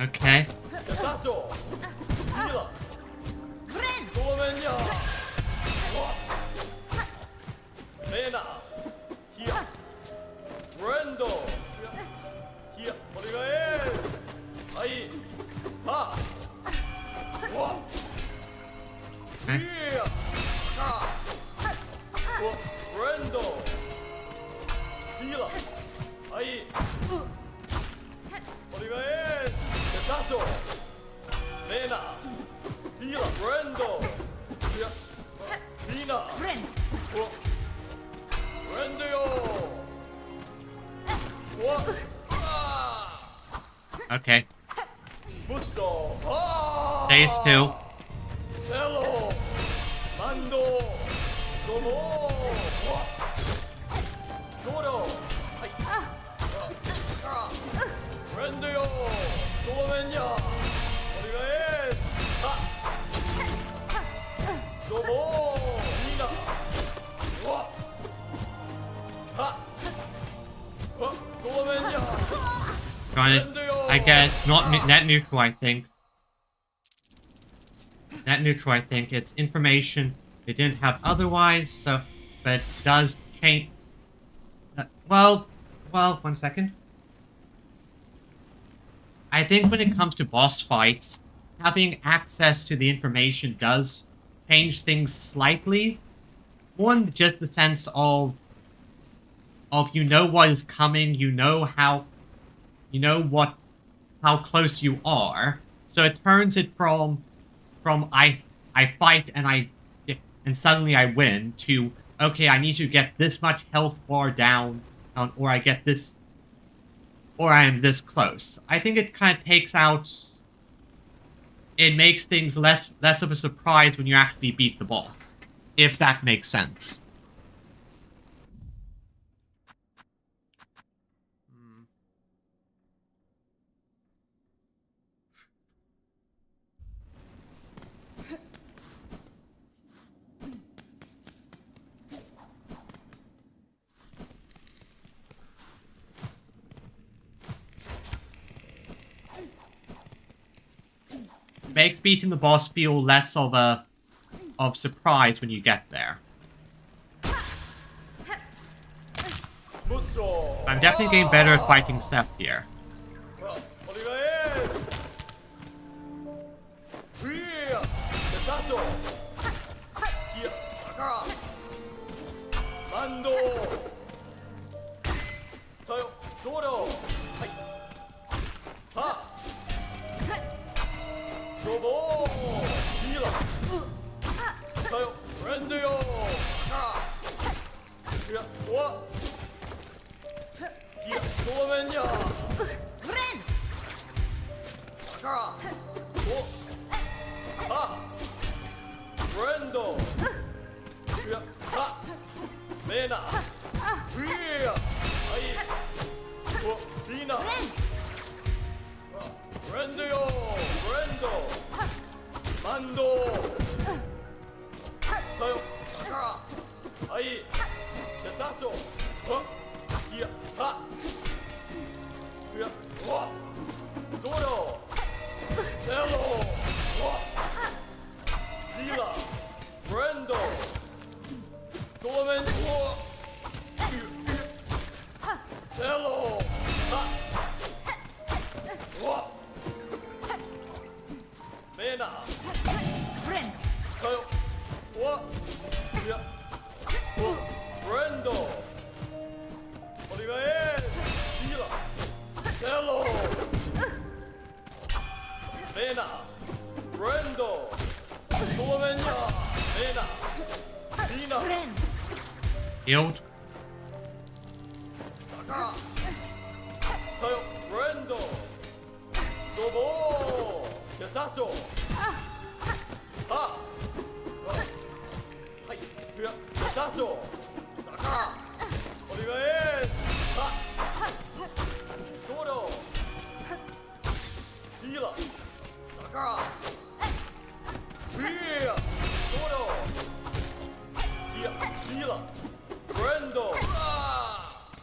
Okay. Okay. Okay. Phase 2. I guess not net neutral. I think net neutral. I think it's information they didn't have otherwise. So, but it does change. Well, 1 second. I think when it comes to boss fights, having access to the information does change things slightly. more in just the sense of you know what is coming, you know how how close you are. So it turns it from I fight and suddenly I win to, okay, I need to get this much health bar down, or I get this, or I am this close. I think it kind of takes out. It makes things less of a surprise when you actually beat the boss, if that makes sense. Makes beating the boss feel less of surprise when you get there. I'm definitely getting better at fighting Seth here. Healed.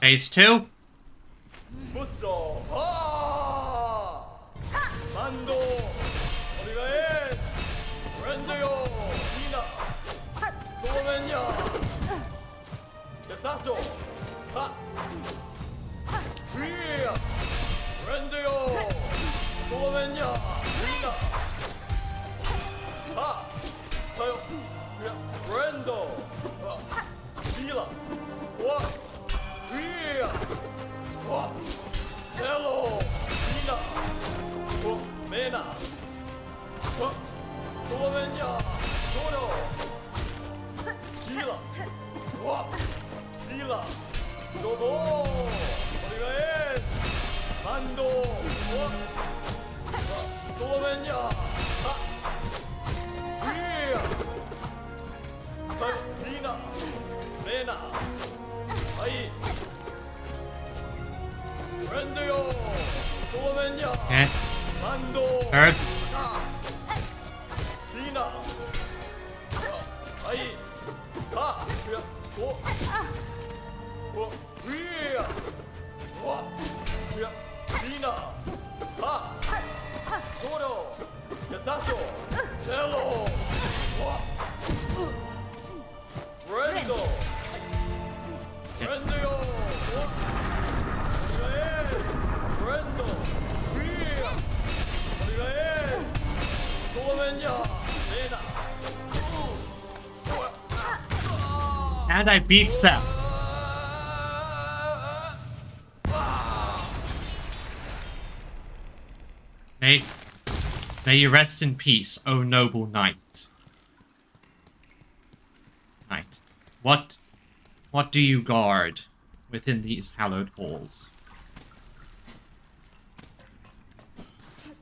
Phase 2. Okay. Third. And I beat Seth. May you rest in peace, O noble knight. Knight, what do you guard within these hallowed halls?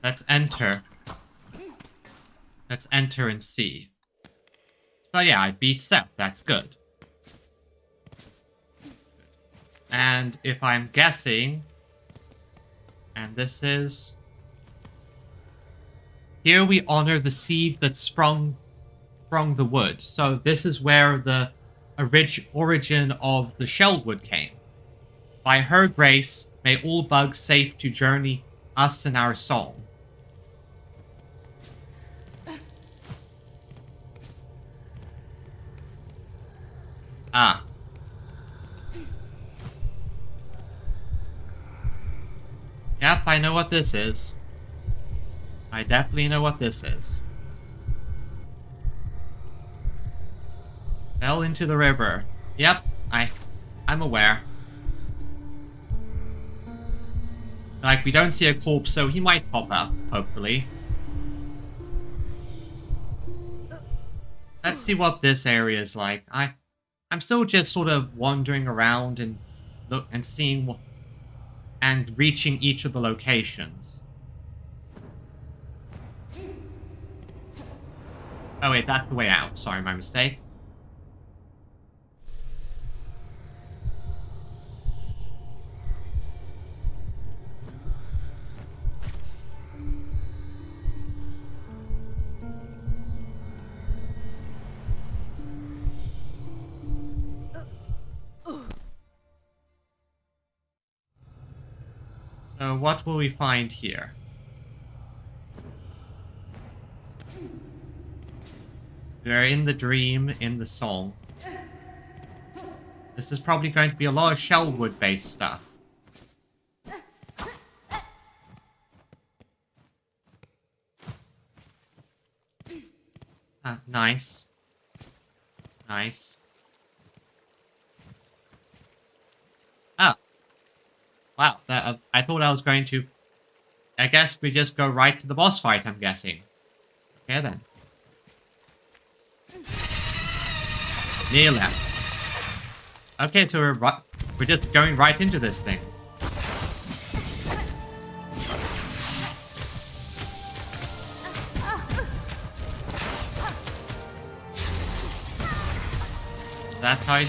Let's enter. Let's enter and see. But yeah, I beat Seth. That's good. And if I'm guessing, and this is... Here we honor the seed that sprung the wood. So this is where the origin of the Shellwood came. By her grace, may all bugs safe to journey us in our song. Ah. Yep, I know what this is. I definitely know what this is. Fell into the river. Yep, I'm aware. Like, we don't see a corpse, so he might pop up, hopefully. Let's see what this area is like. I'm still just sort of wandering around and seeing what, and reaching each of the locations. Oh wait, that's the way out. Sorry, my mistake. So what will we find here? We're in the dream, in the song. This is probably going to be a lot of Shellwood-based stuff. Nice. Nice. Oh. Wow, I thought I was going to... I guess we just go right to the boss fight, I'm guessing. Okay, then. Near left. Okay, so we're just going right into this thing. That's how I...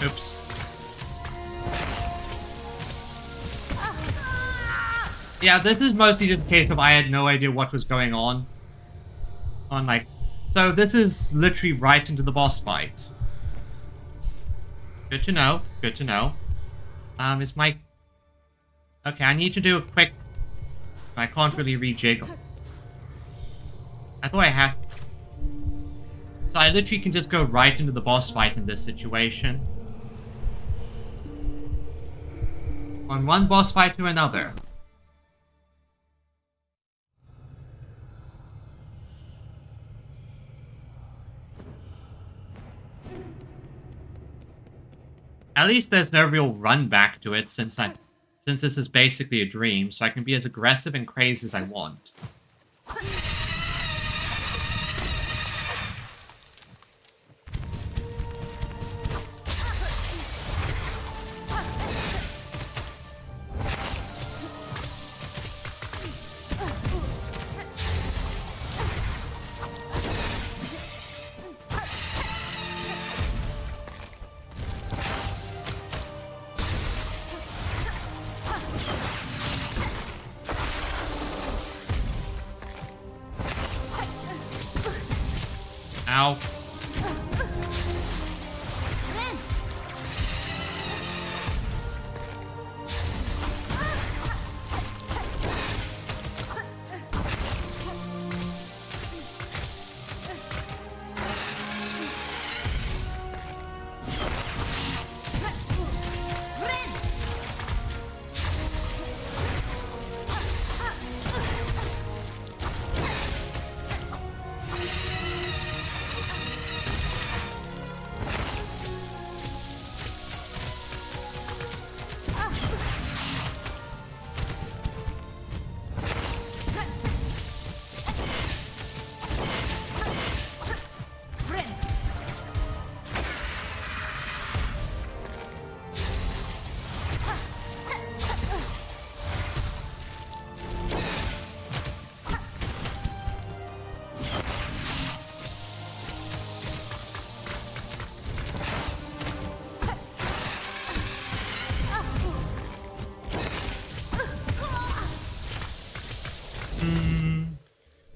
Oops. Yeah, this is mostly just a case of I had no idea what was going on. So this is literally right into the boss fight. Good to know. Good to know. Is my... Okay, I need to do a quick... I can't really rejig. I thought I had... So I literally can just go right into the boss fight in this situation. On one boss fight to another. At least there's no real run back to it since this is basically a dream, so I can be as aggressive and crazy as I want. Ow.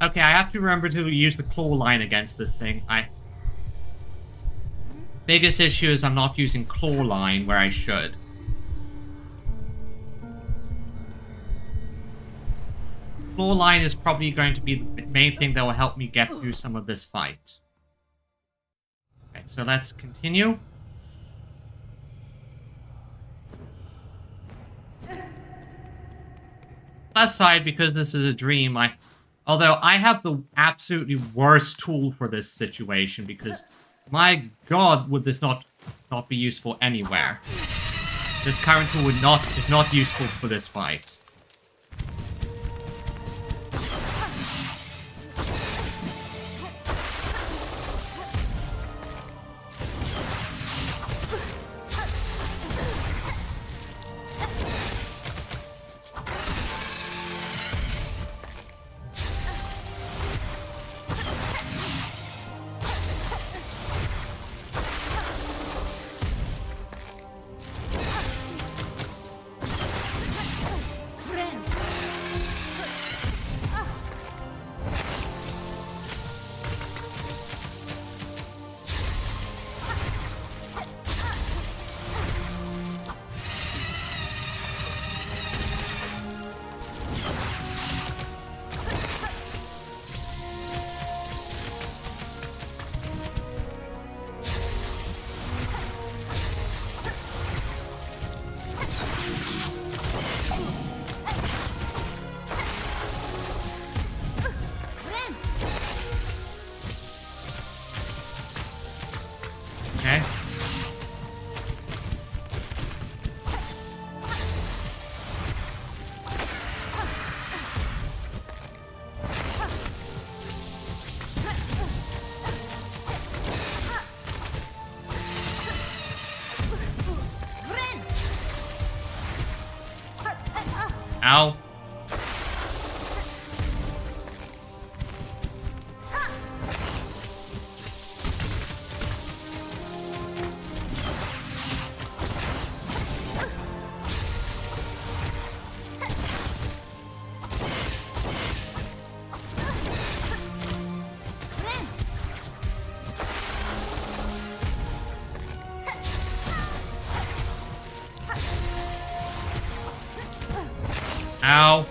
Okay, I have to remember to use the claw line against this thing. Biggest issue is I'm not using claw line where I should. Claw line is probably going to be the main thing that will help me get through some of this fight. Okay, so let's continue. Plus side, because this is a dream, although I have the absolutely worst tool for this situation, because my god, would this not be useful anywhere. This current tool is not useful for this fight. Okay. Ow. Ow.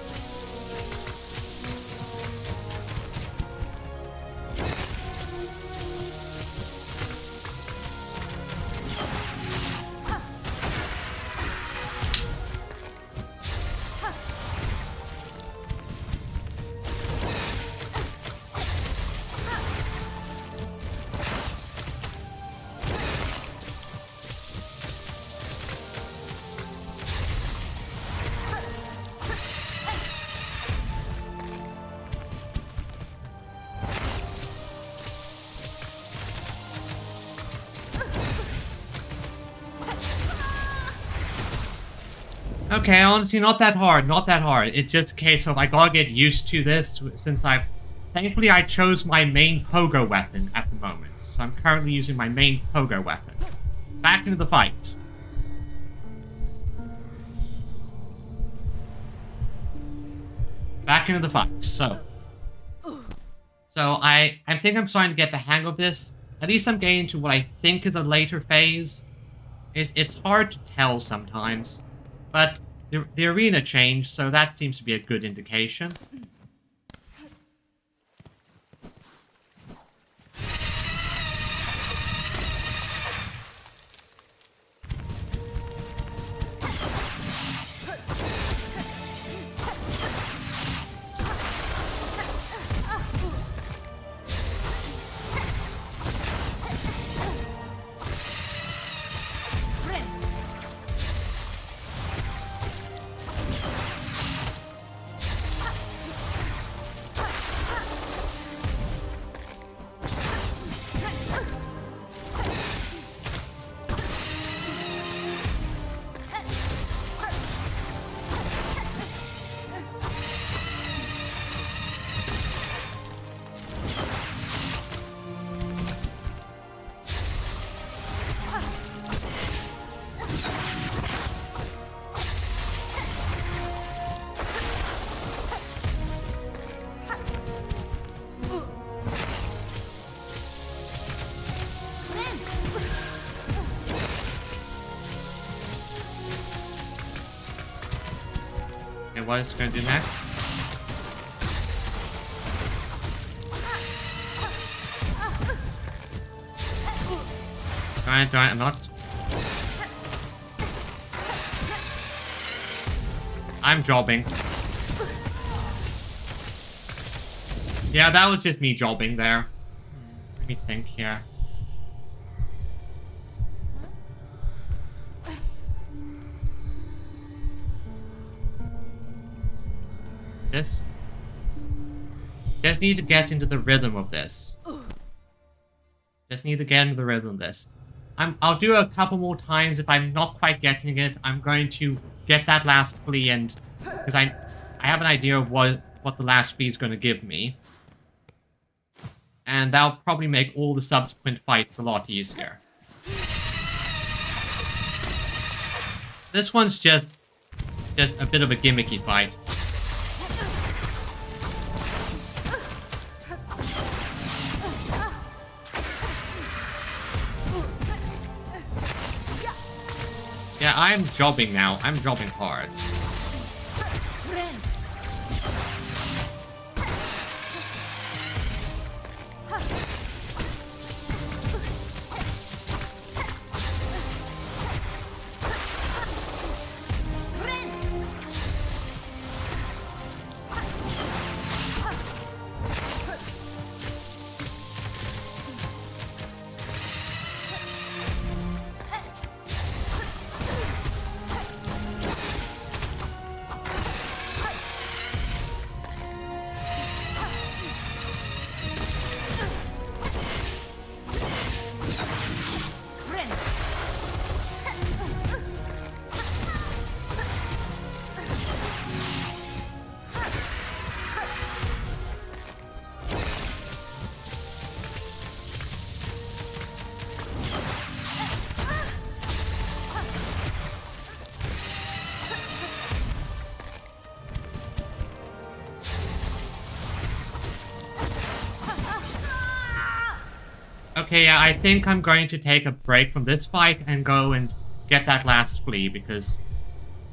Okay, honestly, not that hard, not that hard. It's just a case of I gotta get used to this since thankfully I chose my main pogo weapon at the moment. So I'm currently using my main pogo weapon. Back into the fight. Back into the fight, so So I think I'm starting to get the hang of this. At least I'm getting to what I think is a later phase. It's hard to tell sometimes. But the arena changed, so that seems to be a good indication. Okay, what it's going to do next? Alright, I'm not. I'm jobbing. Yeah, that was just me jobbing there. Let me think here. Just need to get into the rhythm of this. Just need to get into the rhythm of this. I'll do a couple more times. If I'm not quite getting it, I'm going to get that last flea, and because I have an idea of what the last flea is going to give me, and that'll probably make all the subsequent fights a lot easier. This one's just a bit of a gimmicky fight. Yeah, I'm jobbing now. I'm jobbing hard. Okay, yeah, I think I'm going to take a break from this fight and go and get that last flea, because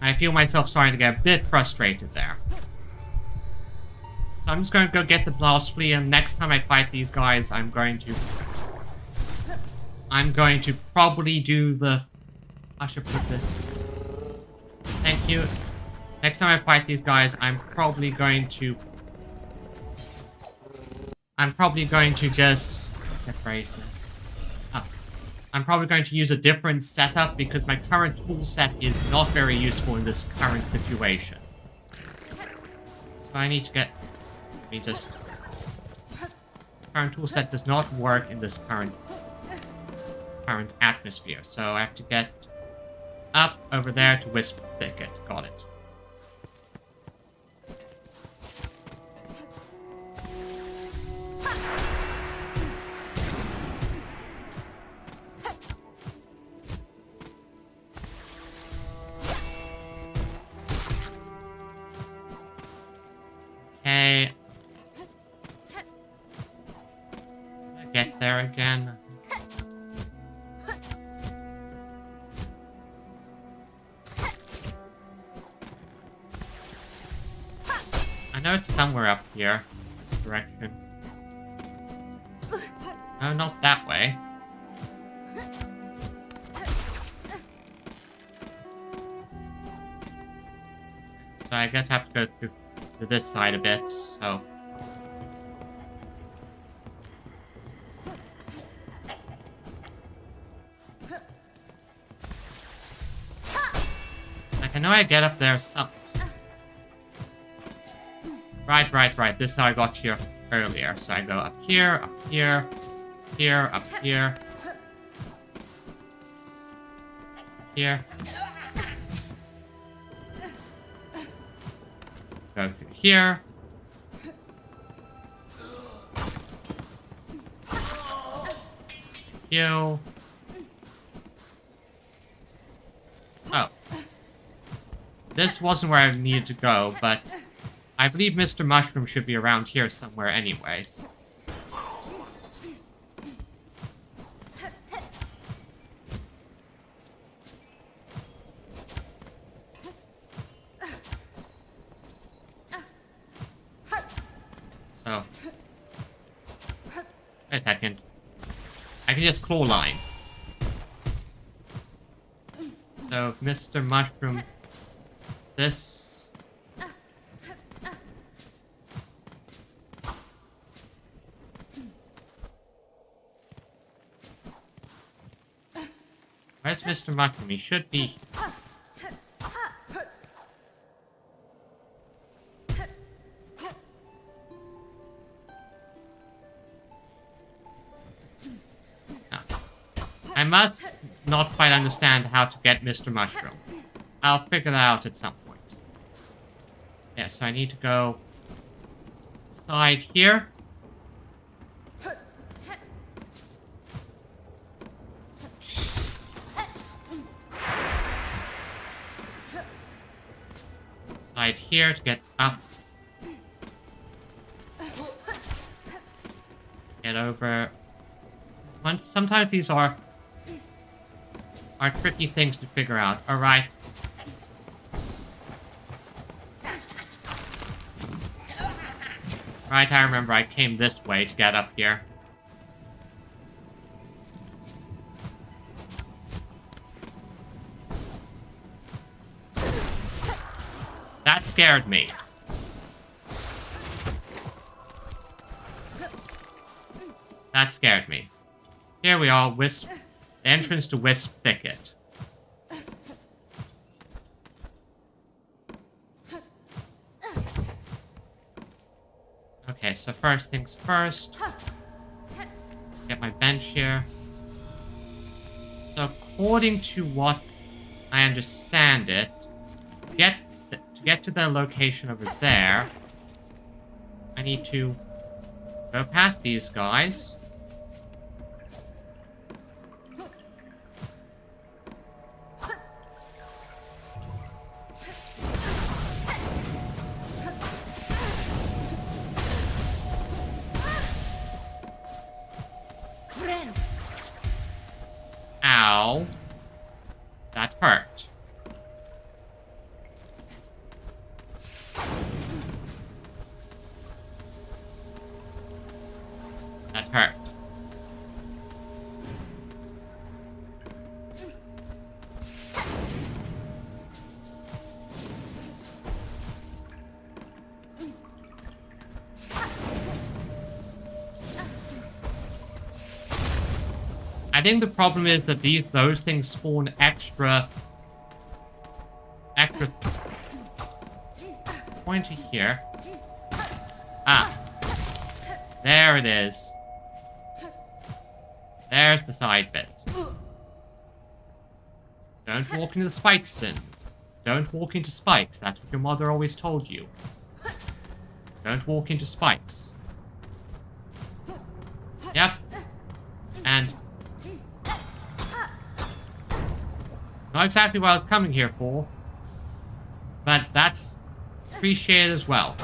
I feel myself starting to get a bit frustrated there. So I'm just going to go get the last flea, and next time I fight these guys, I'm going to probably do the... I should put this... Thank you. Next time I fight these guys, I'm probably going to just... phrase this. I'm probably going to use a different setup because my current tool set is not very useful in this current situation. So I need to get... Current tool set does not work in this current atmosphere. So I have to get up over there to Wisp Thicket. Got it. there again. I know it's somewhere up here. This direction. No, not that way. So I guess I have to go through to this side a bit, so... Like, I know I get up there some... Right. This is how I got here earlier. So I go up here, up here, here, up here. Here. Go through here. Heal. Oh. This wasn't where I needed to go, but I believe Mr. Mushroom should be around here somewhere anyways. So, wait a second. I can just claw line. So, Mr. Mushroom, this... Where's Mr. Mushroom? He should be... I must not quite understand how to get Mr. Mushroom. I'll figure that out at some point. Yeah, so I need to go... side here. Side here to get up. Get over. Sometimes these are tricky things to figure out. Alright. Right, I remember I came this way to get up here. That scared me. That scared me. Here we are, Wisp. The entrance to Wisp Thicket. Okay, so first things first. Get my bench here. So according to what I understand it, to get to the location over there, I need to go past these guys. Ow. That hurt. That hurt. I think the problem is that those things spawn extra pointy here. Ah. There it is. There's the side bit. Don't walk into the spikes, Sins. Don't walk into spikes. That's what your mother always told you. Don't walk into spikes. Yep. And... not exactly what I was coming here for. But that's appreciated as well.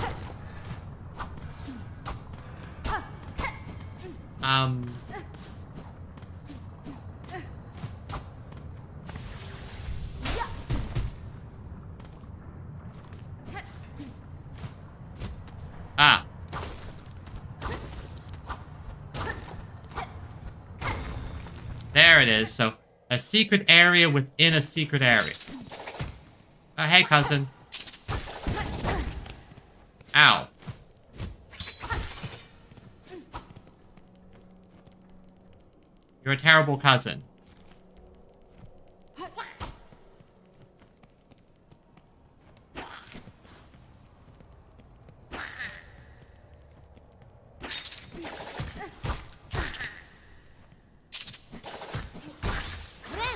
is. So, a secret area within a secret area. Oh, hey, cousin. Ow. You're a terrible cousin.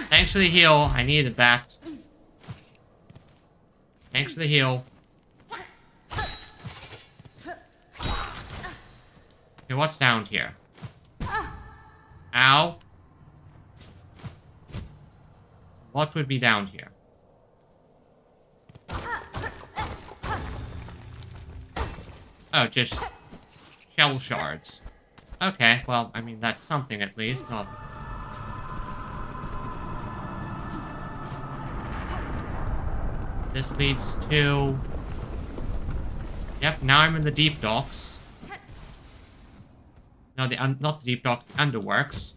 Thanks for the heal. I needed that. Thanks for the heal. Okay, what's down here? Ow. What would be down here? Oh, just shell shards. Okay, well, I mean, that's something at least. Not... This leads to... Yep, now I'm in the deep docks. No, not the deep docks, the underworks.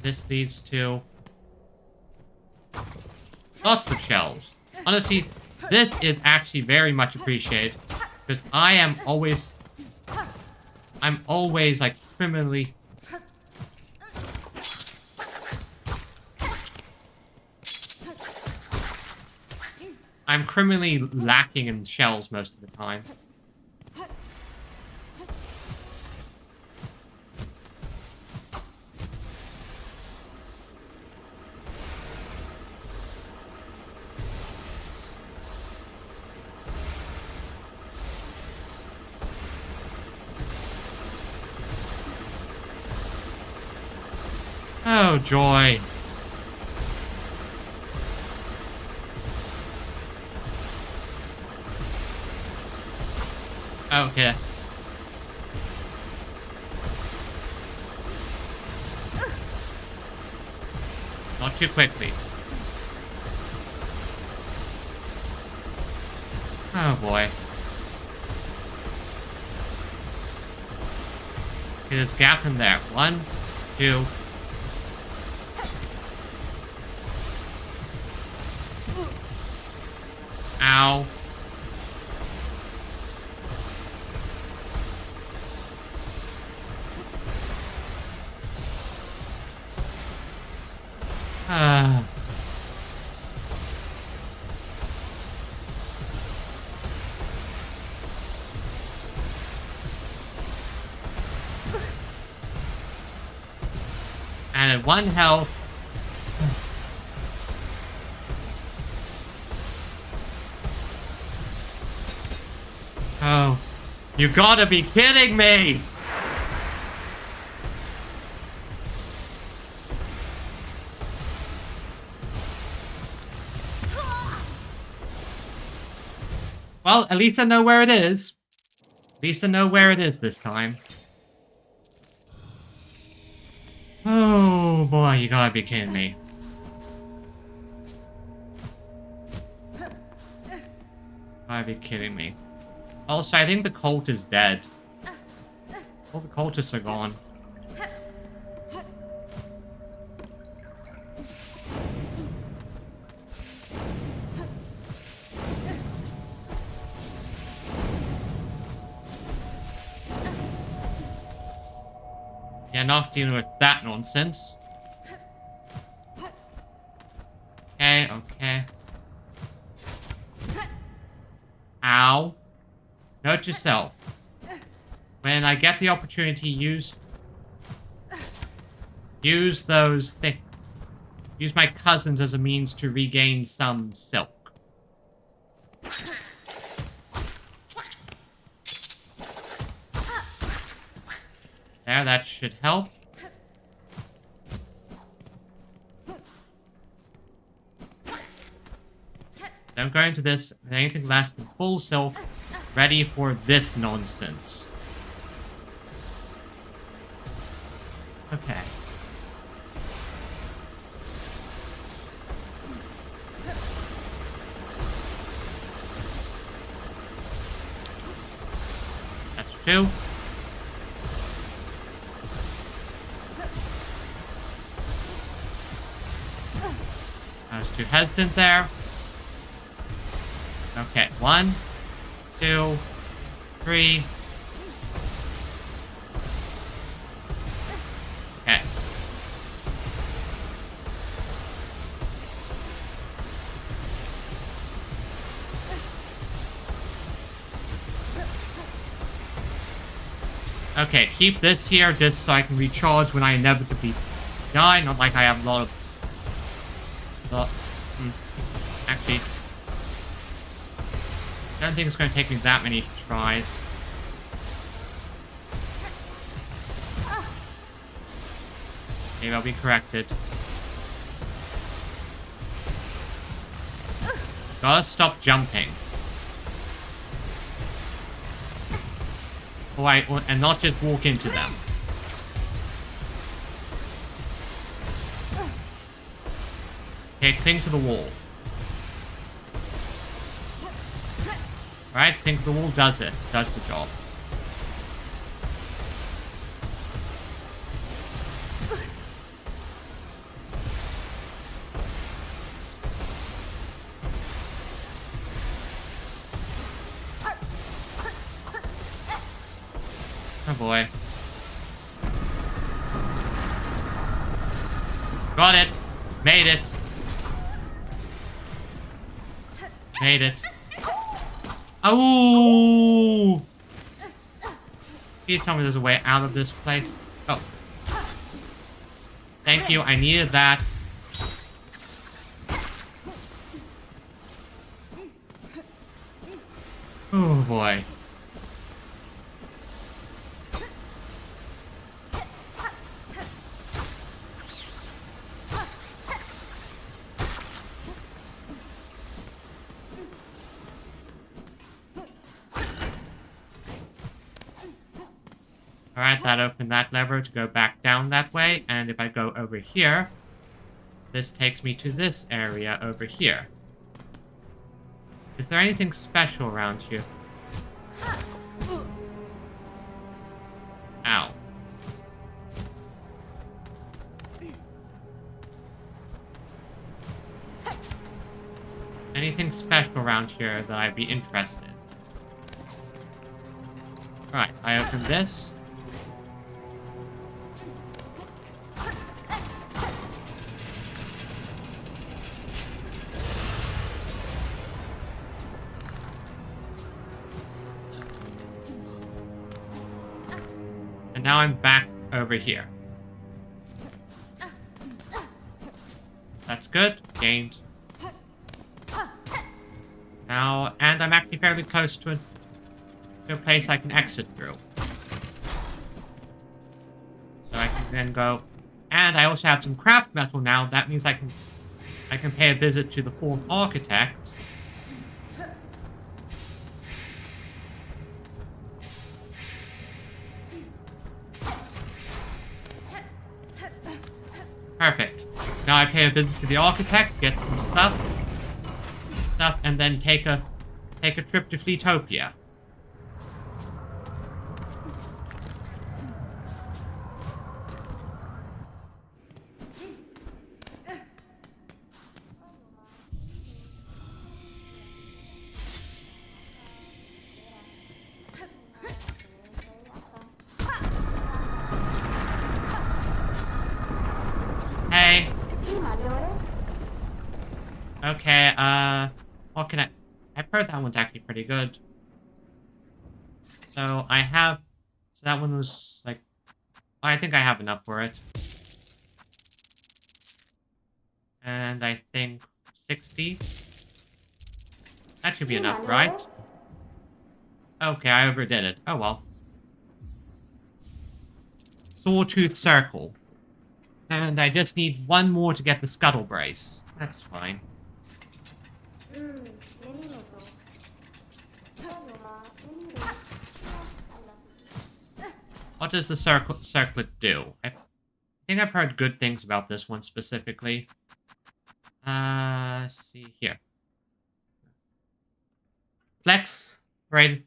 This leads to... lots of shells. Honestly, this is actually very much appreciated. Because I'm always, like, criminally... I'm criminally lacking in shells most of the time. Oh, joy. Okay. Not too quickly. Oh, boy. Okay, there's a gap in there. 1, 2... Ow. And at 1 health... Oh, you gotta be kidding me! Well, at least I know where it is. At least I know where it is this time. Oh boy, you gotta be kidding me. Gotta be kidding me. Also, I think the cult is dead. All the cultists are gone. Yeah, not dealing with that nonsense. Okay, okay. Ow. Note yourself. When I get the opportunity, use those things. Use my cousins as a means to regain some silk. There, that should help. Don't go into this with anything less than full silk, ready for this nonsense. Okay. two. I was too hesitant there. Okay, 1, 2, 3. Okay. Okay, keep this here just so I can recharge when I inevitably die. Not like I have a lot of... Actually, I don't think it's going to take me that many tries. Maybe I'll be corrected. Gotta stop jumping. And not just walk into them. Okay, cling to the wall. Right, cling to the wall does it. Does the job. Oh boy. Got it. Made it. Made it. Oh! Please tell me there's a way out of this place. Oh. Thank you. I needed that. Oh boy. Alright, that opened that lever to go back down that way, and if I go over here, this takes me to this area over here. Is there anything special around here? Ow. Anything special around here that I'd be interested in? Alright, I open this. And now I'm back over here. That's good. Gained. Now, and I'm actually fairly close to a place I can exit through. So I can then go. And I also have some craft metal now. That means I can pay a visit to the fourth architect. Perfect. Now I pay a visit to the architect, get some stuff, and then take a trip to Fleetopia. Hey. Okay, what can I've heard that one's actually pretty good. So that one was like, I think I have enough for it. And I think 60. That should be enough, right? Okay, I overdid it. Oh well. Sawtooth Circle. And I just need one more to get the Scuttle Brace. That's fine. What does the circlet do? I think I've heard good things about this one specifically. Let's see here. Flex, right?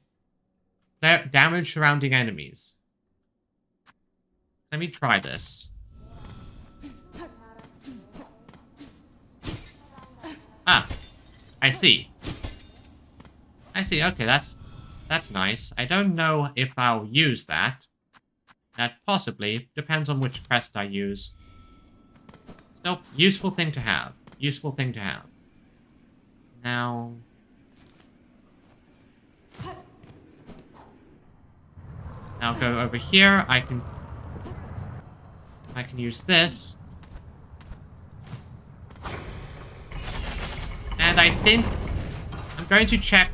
Damage surrounding enemies. Let me try this. Ah, I see. I see. Okay, that's nice. I don't know if I'll use that. That possibly depends on which crest I use. Still, useful thing to have. Useful thing to have. Now, I'll go over here. I can use this. And I think I'm going to check.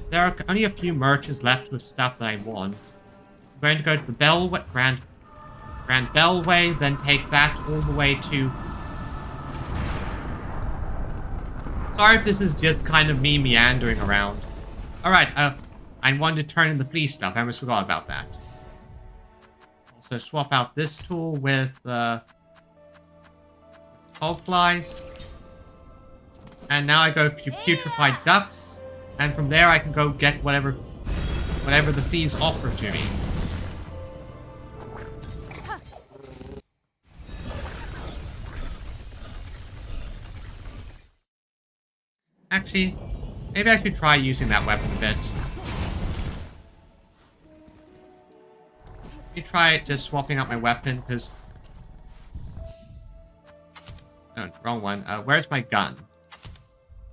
There are only a few merchants left with stuff that I want. I'm going to go to the Grand Bellway, then take that all the way to... Sorry if this is just kind of me meandering around. Alright, I wanted to turn in the flea stuff. I almost forgot about that. Also swap out this tool with hog flies. And now I go to putrefied ducks. And from there I can go get whatever the fleas offer to me. Actually, maybe I should try using that weapon a bit. Let me try just swapping out my weapon, because... No, wrong one. Where's my gun?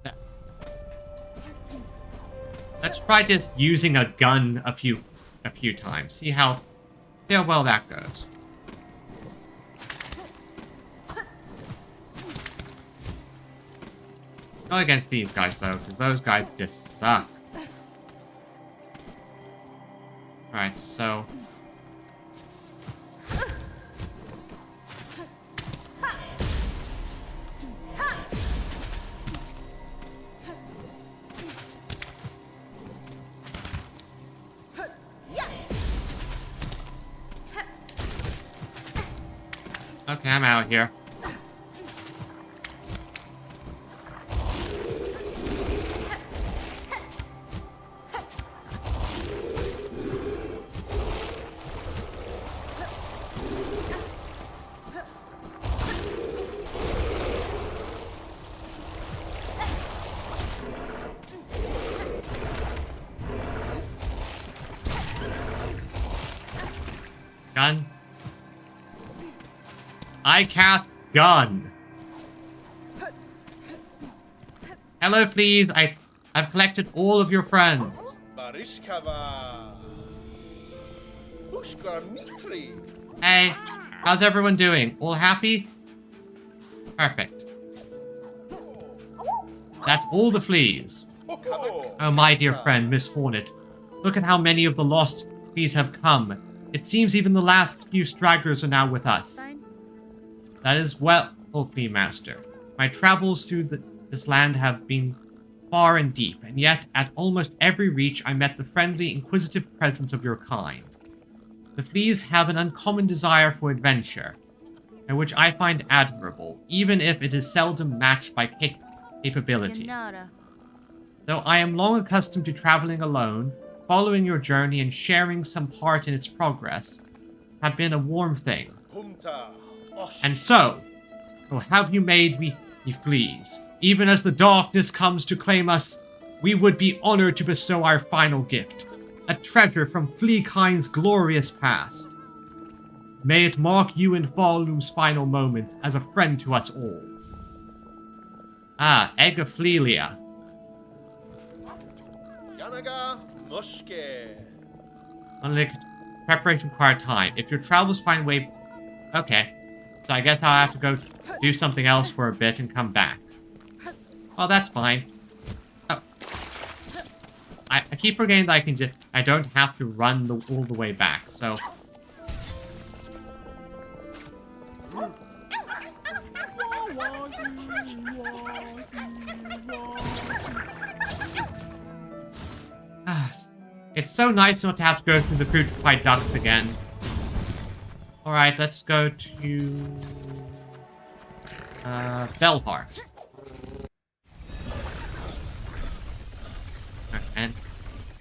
There. Let's try just using a gun a few times. See how well that goes. Not against these guys, though, because those guys just suck. Alright, so... Okay, I'm out here. Gun. I cast gun. Hello, fleas. I've collected all of your friends. Hey, how's everyone doing? All happy? Perfect. That's all the fleas. Oh, my dear friend, Miss Hornet. Look at how many of the lost fleas have come. It seems even the last few stragglers are now with us. That is well, O Flea Master. My travels through this land have been far and deep, and yet at almost every reach I met the friendly, inquisitive presence of your kind. The fleas have an uncommon desire for adventure, and which I find admirable, even if it is seldom matched by capability. Though I am long accustomed to traveling alone, following your journey and sharing some part in its progress have been a warm thing. And so, oh, have you made me fleas? Even as the darkness comes to claim us, we would be honored to bestow our final gift, a treasure from Fleakind's glorious past. May it mark you and Falloom's final moments as a friend to us all. Ah, Egg of Flealia. Unlike preparation required time. If your travels find way... Okay. So I guess I'll have to go do something else for a bit and come back. Oh, that's fine. Oh. I keep forgetting that I don't have to run all the way back, so... It's so nice not to have to go through the putrefied ducts again. Alright, let's go to... Bellheart. And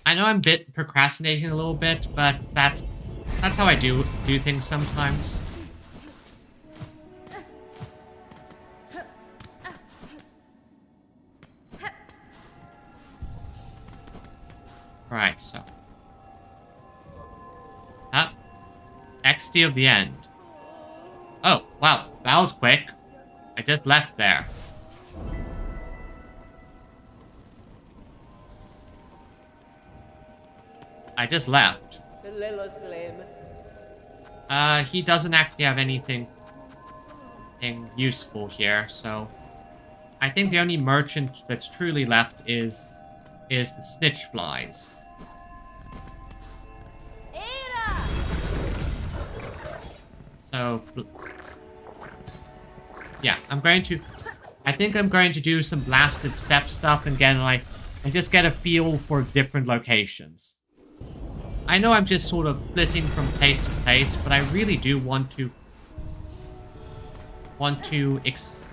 I know I'm a bit procrastinating a little bit, but that's how I do things sometimes. Right, so. XD of the end. Oh, wow, that was quick. I just left there. I just left. He doesn't actually have anything useful here, so I think the only merchant that's truly left is the snitch flies. So yeah, I think I'm going to do some blasted step stuff and just get a feel for different locations. I know I'm just sort of flitting from place to place, but I really do want to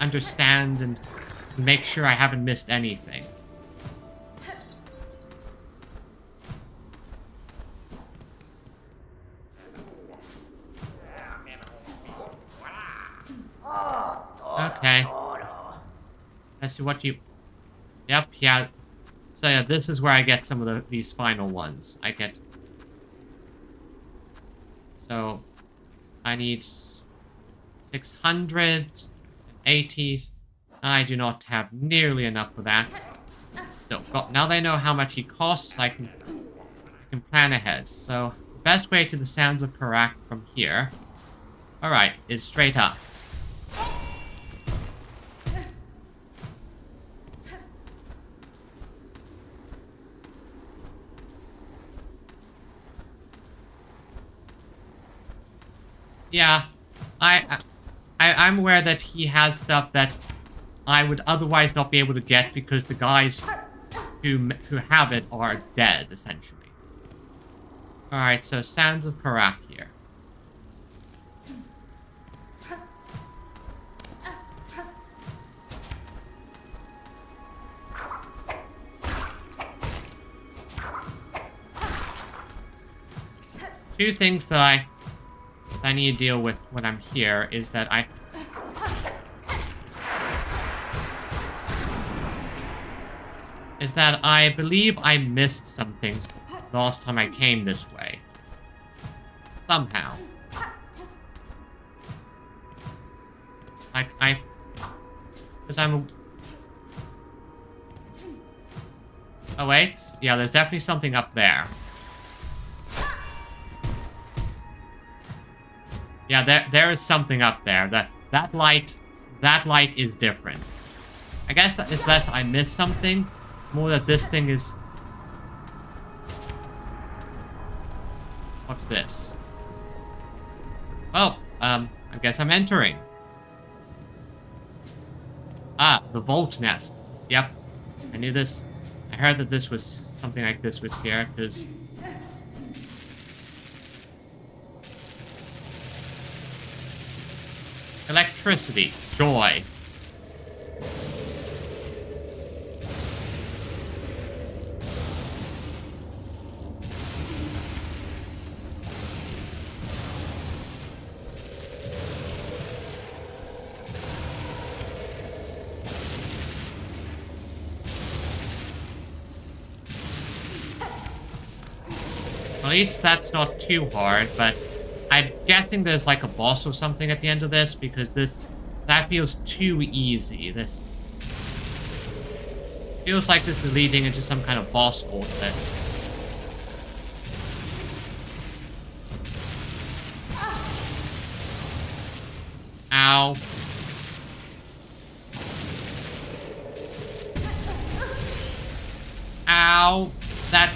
understand and make sure I haven't missed anything. Okay. Let's see what you... Yep, yeah. So yeah, this is where I get some of these final ones. So, I need 680. I do not have nearly enough for that. So, now they know how much he costs, I can plan ahead. So, the best way to the Sounds of Karak from here, alright, is straight up. Yeah, I'm aware that he has stuff that I would otherwise not be able to get because the guys who have it are dead, essentially. Alright, so Sounds of Karak here. Two things that I need to deal with when I'm here is that I believe I missed something last time I came this way. Somehow. Because I'm... Oh wait, yeah, there's definitely something up there. Yeah, there is something up there. That light is different. I guess it's less I missed something, more that this thing is... What's this? Oh, I guess I'm entering. Ah, the Vault Nest. Yep, I knew this. I heard that this was something like this was here, because... Electricity. Joy. At least that's not too hard, but I'm guessing there's like a boss or something at the end of this, because that feels too easy. This feels like this is leading into some kind of boss gauntlet. Ow. Ow. That's...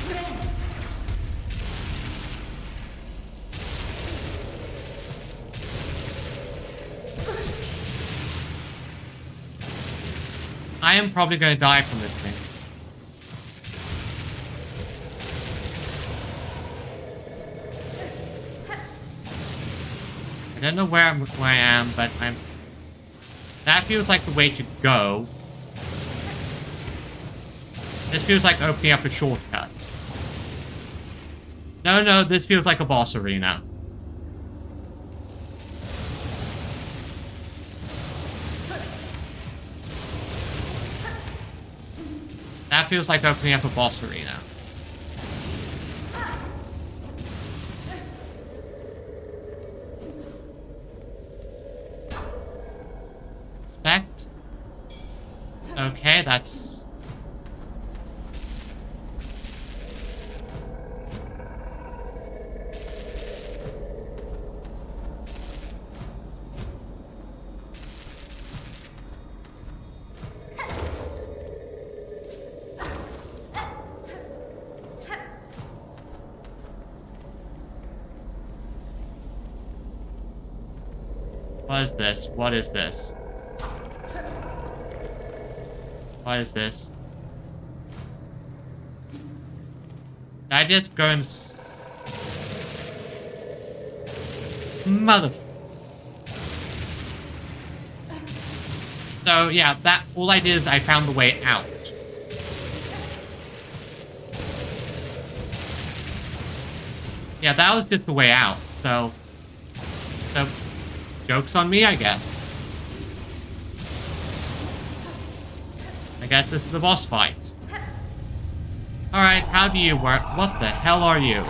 I am probably going to die from this thing. I don't know where I am, but I'm... That feels like the way to go. This feels like opening up a shortcut. No, no, this feels like a boss arena. That feels like opening up a boss arena. Expect. Okay, that's... What is this? What is this? What is this? Did I just go and... Mother... So, yeah, that... All I did is I found the way out. Yeah, that was just the way out, so... So... Joke's on me, I guess. I guess this is the boss fight. Alright, how do you work? What the hell are you?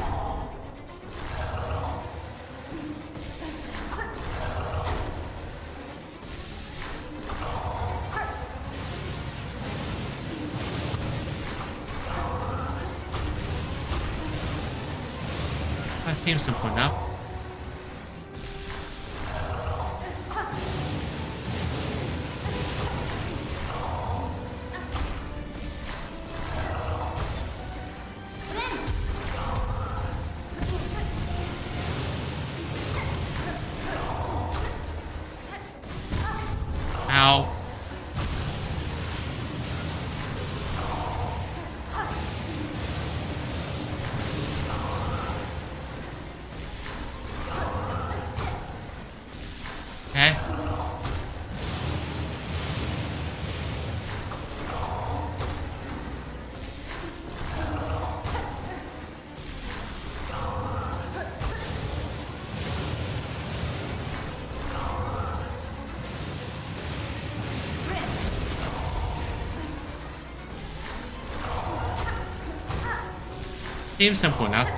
That seems simple enough. Ow. Okay. Seems simple enough.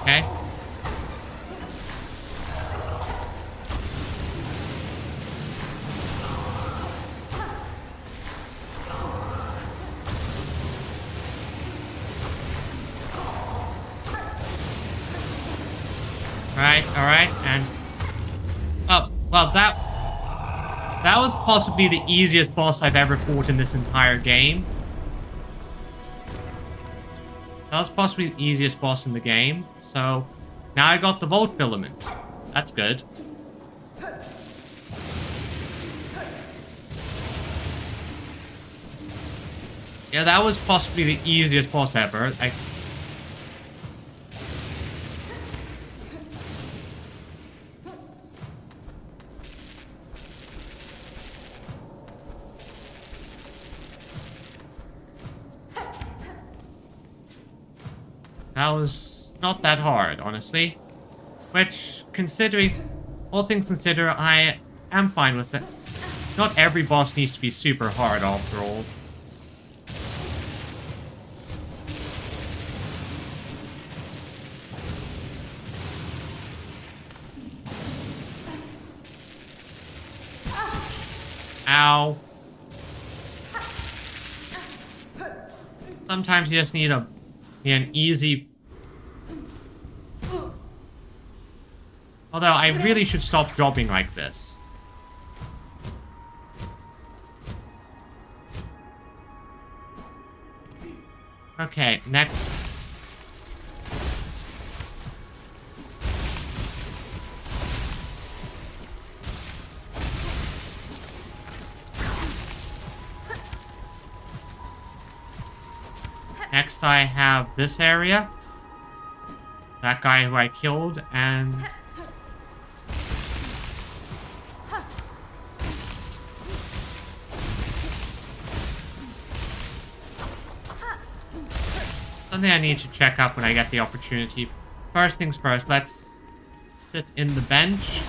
Okay. Alright, and... Oh, well, that was possibly the easiest boss I've ever fought in this entire game. That was possibly the easiest boss in the game, so... Now I got the Volt Filament. That's good. Yeah, that was possibly the easiest boss ever. That was not that hard, honestly. Which, considering... All things considered, I am fine with it. Not every boss needs to be super hard, after all. Ow. Sometimes you just need an easy... Although, I really should stop dropping like this. Okay, next... Next I have this area. That guy who I killed, and... something I need to check up when I get the opportunity. First things first, let's sit in the bench.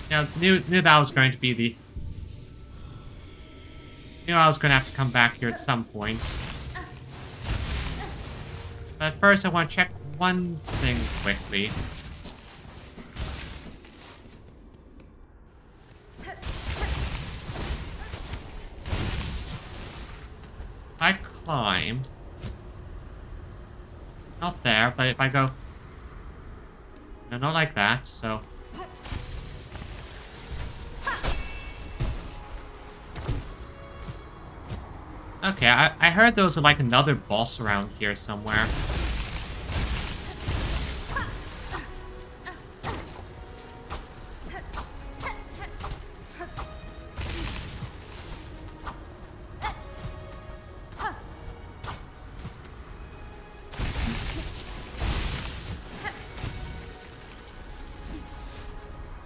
Now, knew that was going to be the... knew I was going to have to come back here at some point. But first I want to check one thing quickly. If I climb... not there, but if I go... no, not like that, so... okay, I heard there was like another boss around here somewhere.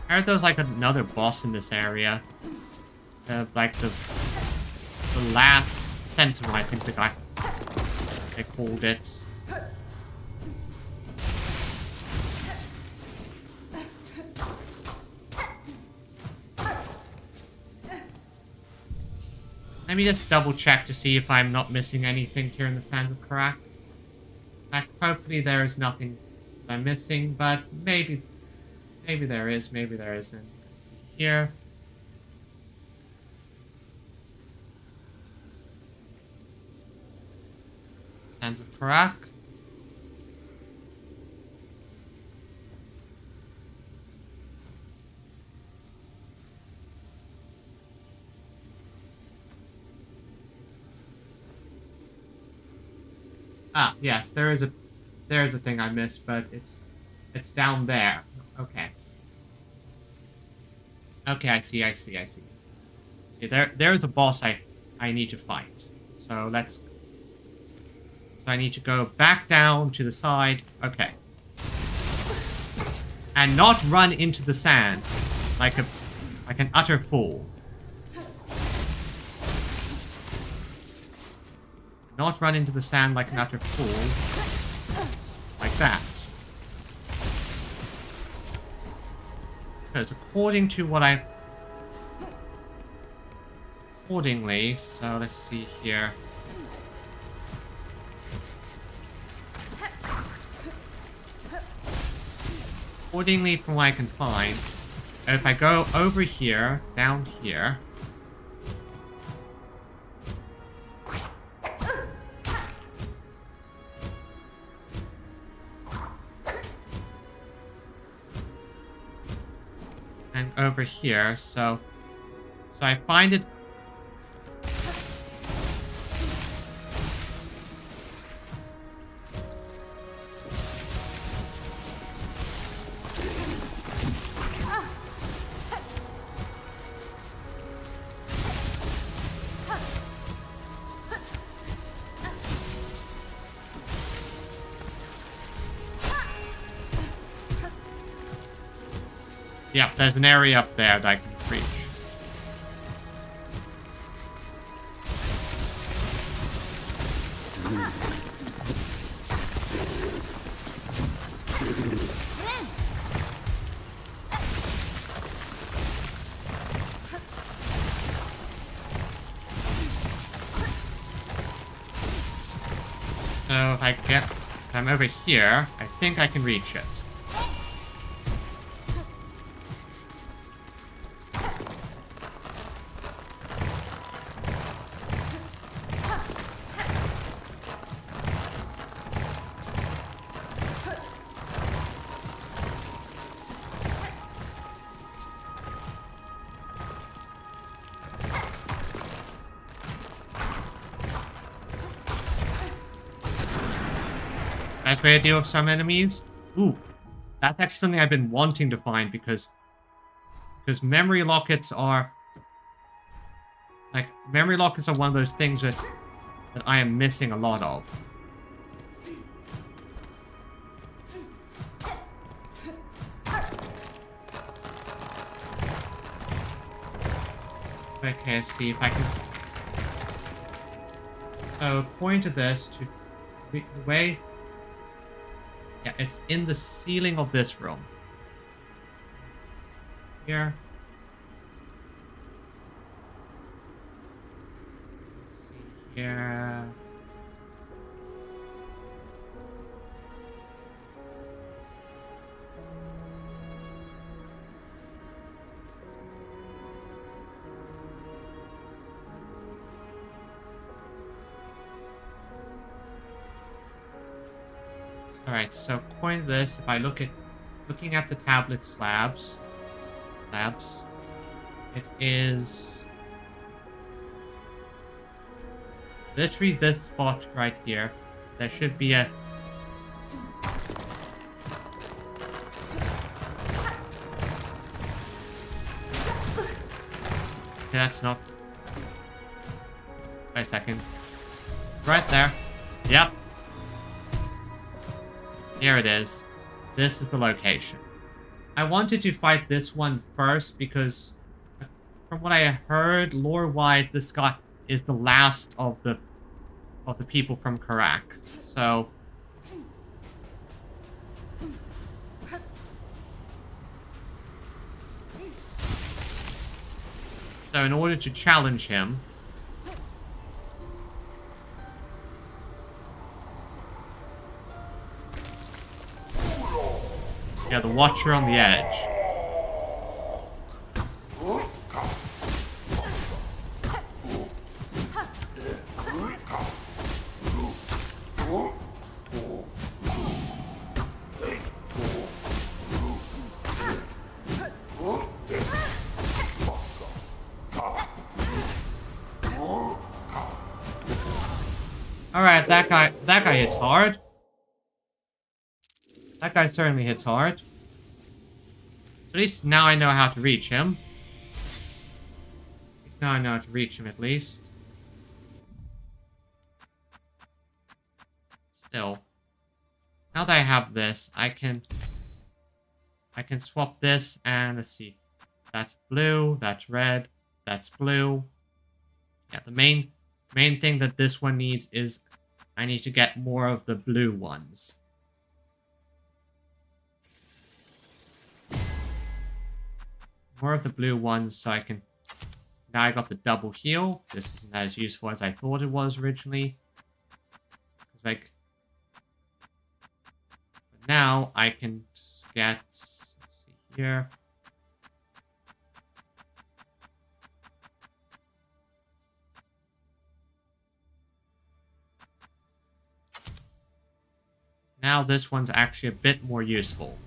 I heard there was like another boss in this area. Like the last Sentinel, I think they called it. Let me just double check to see if I'm not missing anything here in the Sands of Karak. Hopefully there is nothing that I'm missing, but maybe there is, maybe there isn't. Let's see here. Sands of Karak. Ah, yes, there is a thing I missed, but it's down there. Okay. Okay, I see. See, there's a boss I need to fight. So I need to go back down to the side. Okay. And not run into the sand like an utter fool. Not run into the sand like an utter fool. Like that. Because according to what I... accordingly, so let's see here. Accordingly, from what I can find, if I go over here, down here... and over here, so I find it... yeah, there's an area up there that I can reach. So if I'm over here, I think I can reach it. Best way to deal with some enemies? Ooh, that's actually something I've been wanting to find because memory lockets are Like, memory lockers are one of those things that I am missing a lot of. Okay, let's see if I can... So, point to this to... The way... Yeah, it's in the ceiling of this room. Here. Let's see here. Alright, so according to this, if I looking at the tablet slabs, it is literally this spot right here. There should be a... Okay, that's not... Wait a second. Right there. Yep. Here it is. This is the location. I wanted to fight this one first because from what I heard, lore-wise, this guy is the last of the people from Karak. So in order to challenge him, yeah, the Watcher on the Edge. Alright, that guy hits hard. That guy certainly hits hard. At least now I know how to reach him. Now I know how to reach him at least. Still. Now that I have this, I can swap this and let's see. That's blue, that's red, that's blue. Yeah, the main thing that this one needs is I need to get more of the blue ones. More of the blue ones so I can... Now I got the double heal. This isn't as useful as I thought it was originally. It's like... But now I can get... Let's see here. Now this one's actually a bit more useful.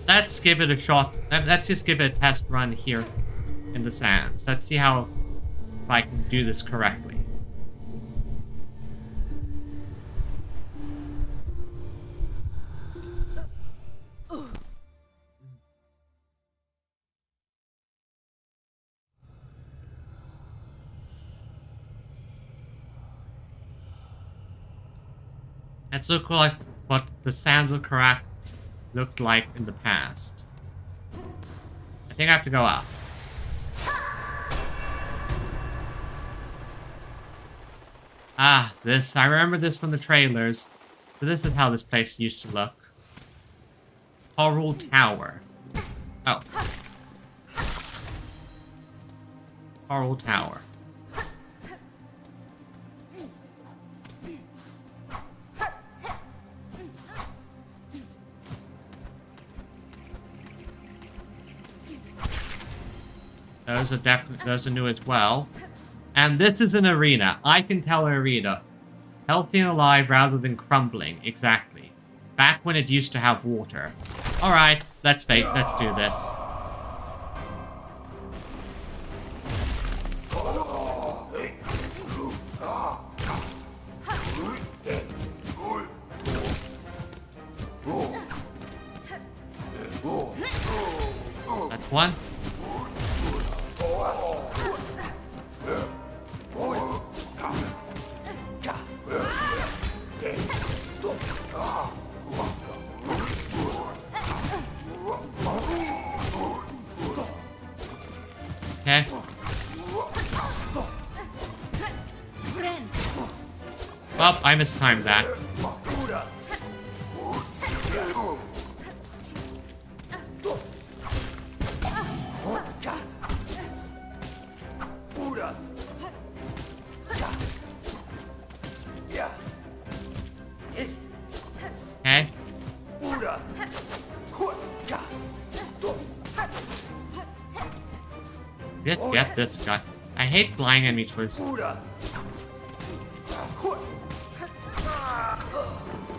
Let's give it a shot. Let's just give it a test run here in the sands. Let's see how if I can do this correctly. Let's look like what the sands of Karak looked like in the past. I think I have to go up. Ah, this. I remember this from the trailers. So this is how this place used to look. Coral Tower. Oh. Coral Tower. Those are new as well. And this is an arena. I can tell an arena. Healthy and alive rather than crumbling. Exactly. Back when it used to have water. Alright, let's do this. one. Okay. Well, I mistimed that. Okay. Just get this guy. I hate flying enemy twists.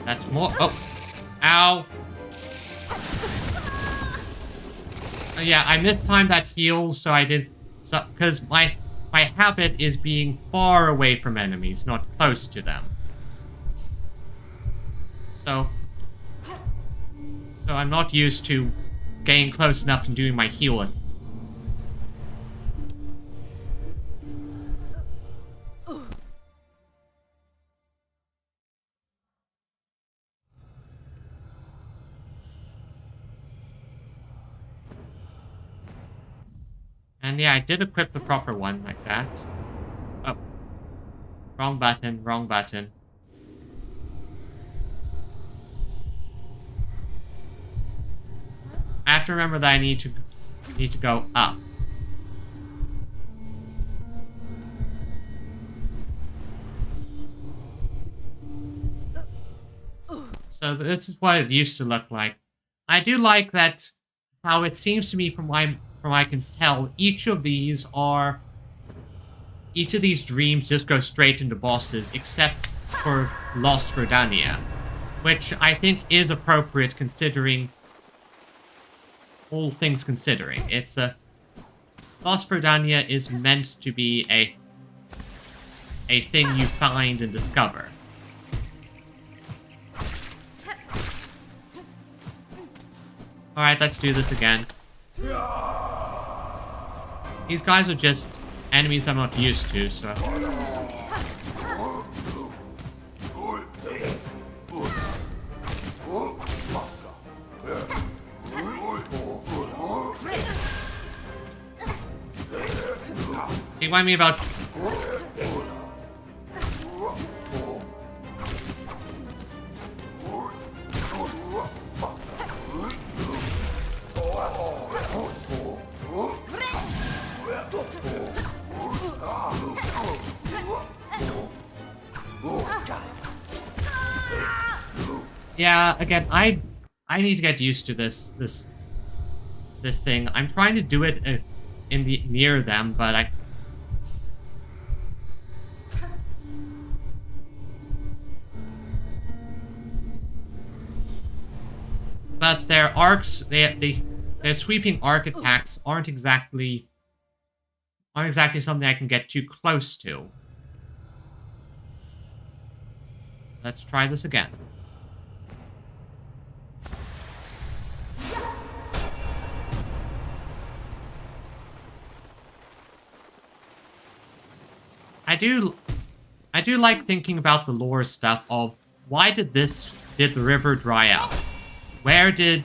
That's more. Oh. Ow. Yeah, I mistimed that heal, so I did. So, because my habit is being far away from enemies, not close to them. So I'm not used to getting close enough and doing my heal. And yeah, I did equip the proper one like that. Oh. Wrong button, wrong button. I have to remember that I need to go up. So this is what it used to look like. I do like that how it seems to me from what I can tell, each of these dreams just go straight into bosses, except for Lost Verdania, which I think is appropriate considering all things considering. It's Lost Verdania is meant to be a thing you find and discover. Alright, let's do this again. These guys are just enemies I'm not used to, so... You remind me about... Yeah, again, I need to get used to this thing. I'm trying to do it near them, but but their arcs, their sweeping arc attacks aren't exactly something I can get too close to. Let's try this again. I do like thinking about the lore stuff of why did the river dry up? Where did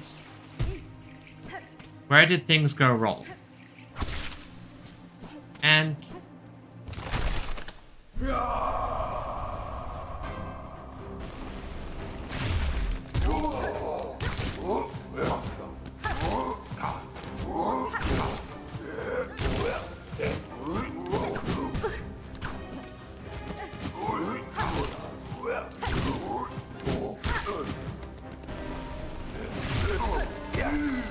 things go wrong? And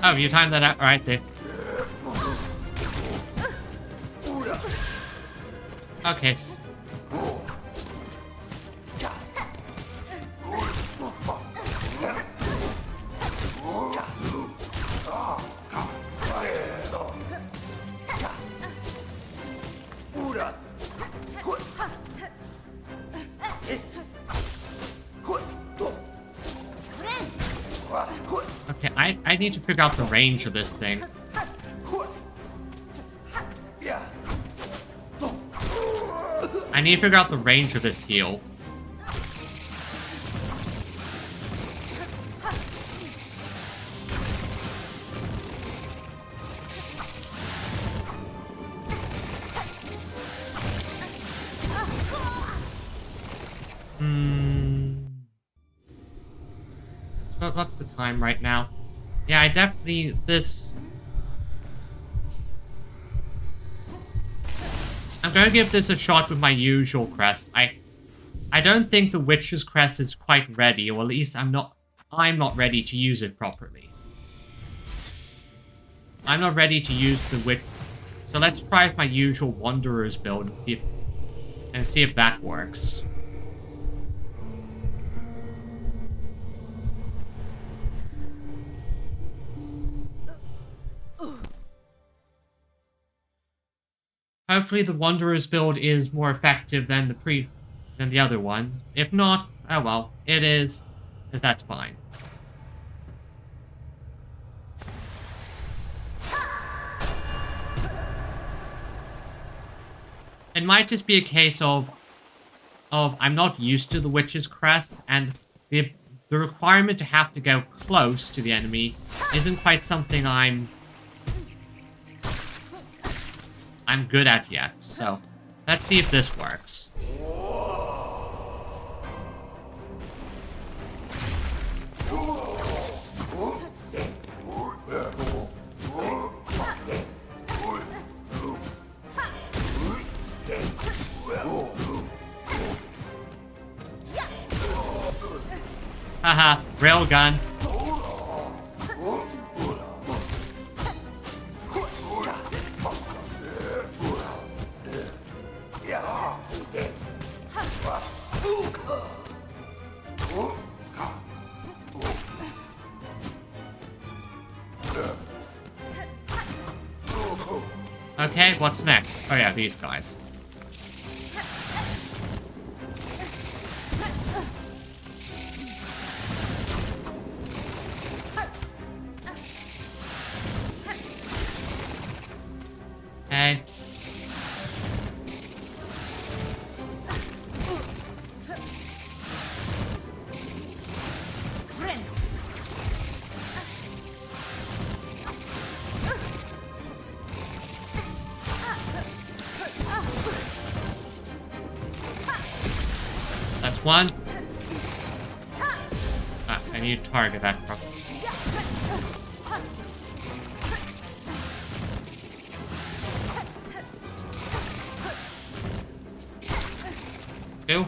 oh, you timed that out right there. Okay. Okay, I need to figure out the range of this thing. I need to figure out the range of this heal. What's the time right now? Yeah, I definitely... I'm going to give this a shot with my usual crest. I don't think the Witch's Crest is quite ready, or at least I'm not ready to use it properly. I'm not ready to use the Witch... So let's try with my usual Wanderer's build and see if that works. Hopefully the Wanderer's build is more effective than the other one. If not, oh well, it is. That's fine. It might just be a case of I'm not used to the Witch's Crest, and the requirement to have to go close to the enemy isn't quite something I'm good at yet. So let's see if this works. Haha, railgun. Okay, what's next? Oh yeah, these guys. Okay. That's one. Ah, I need to target that properly. Two.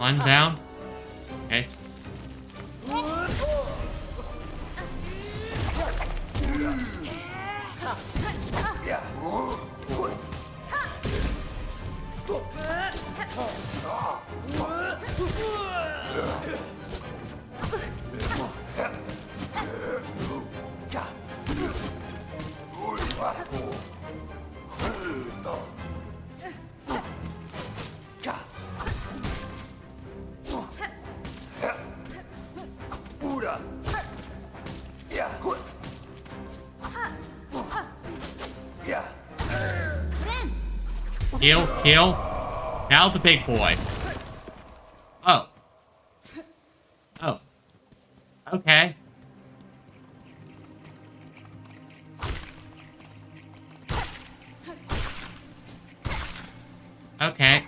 One down. Okay. Heal, heal. Now the big boy. Oh. Oh. Okay. Okay.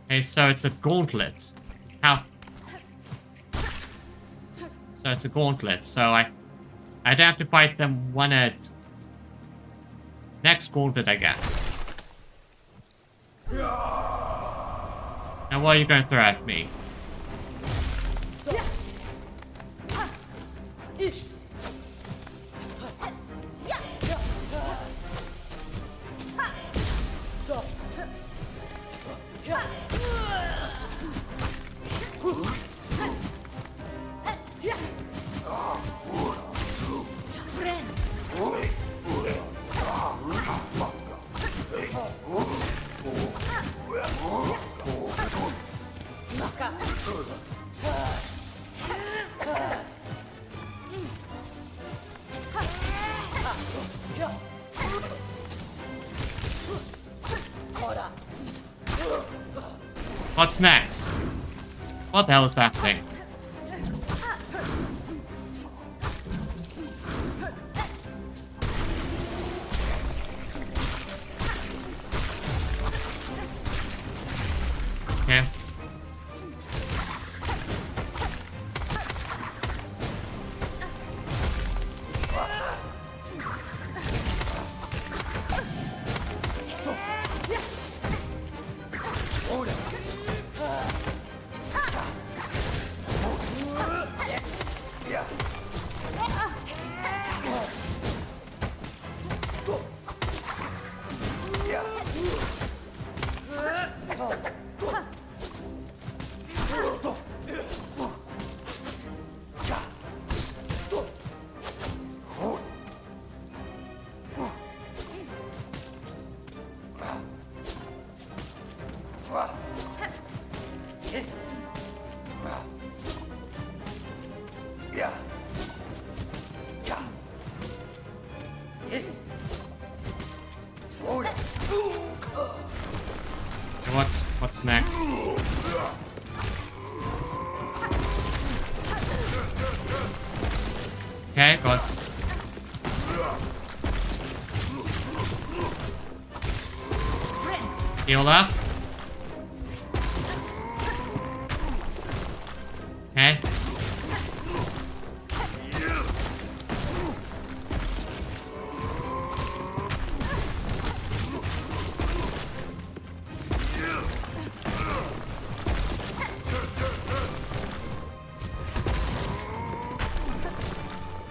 Okay, so it's a gauntlet. How? So it's a gauntlet, so I'd have to fight them one at next gauntlet, I guess. And what are you going to throw at me? What's next? What the hell is that thing? Okay. What's next? Okay, go on. Heal up. Okay.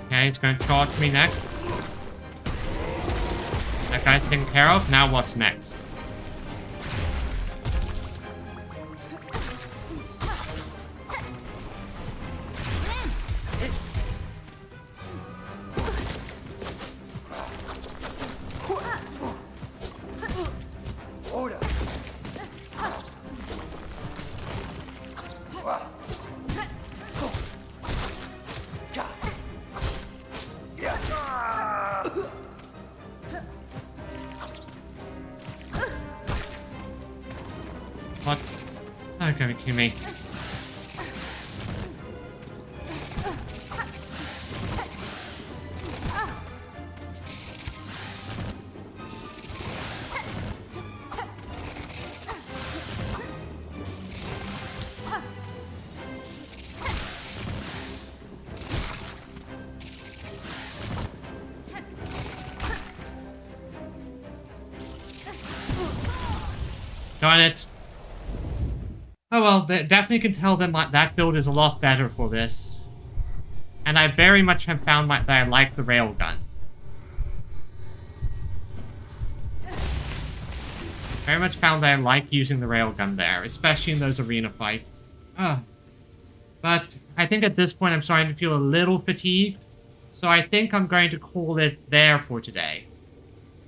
Okay, he's going to charge me next. That guy's taken care of. Now what's next? What? Oh, you're gonna kill me. Darn it. Oh well, definitely can tell that that build is a lot better for this. And I very much have found that I like the railgun. Very much found that I like using the railgun there, especially in those arena fights. But I think at this point I'm starting to feel a little fatigued, so I think I'm going to call it there for today.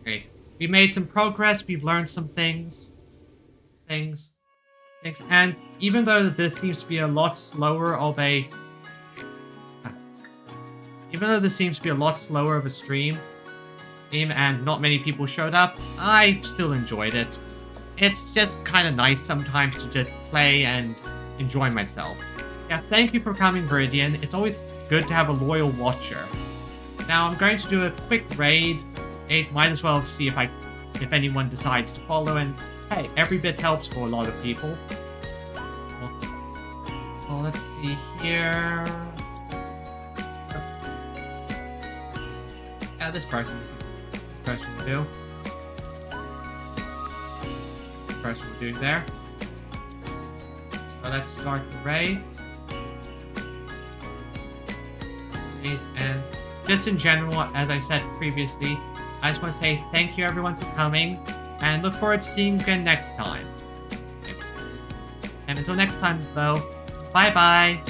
Okay, we made some progress, we've learned some things. And even though this seems to be a lot slower of a... Even though this seems to be a lot slower of a stream, and not many people showed up, I still enjoyed it. It's just kind of nice sometimes to just play and enjoy myself. Yeah, thank you for coming, Viridian. It's always good to have a loyal watcher. Now I'm going to do a quick raid. Might as well see if anyone decides to follow, and hey, every bit helps for a lot of people. Well, let's see here. Yeah, this person will do. This person will do there. So let's start the raid. And just in general, as I said previously, I just want to say thank you everyone for coming, and look forward to seeing you again next time. And until next time, though, bye-bye!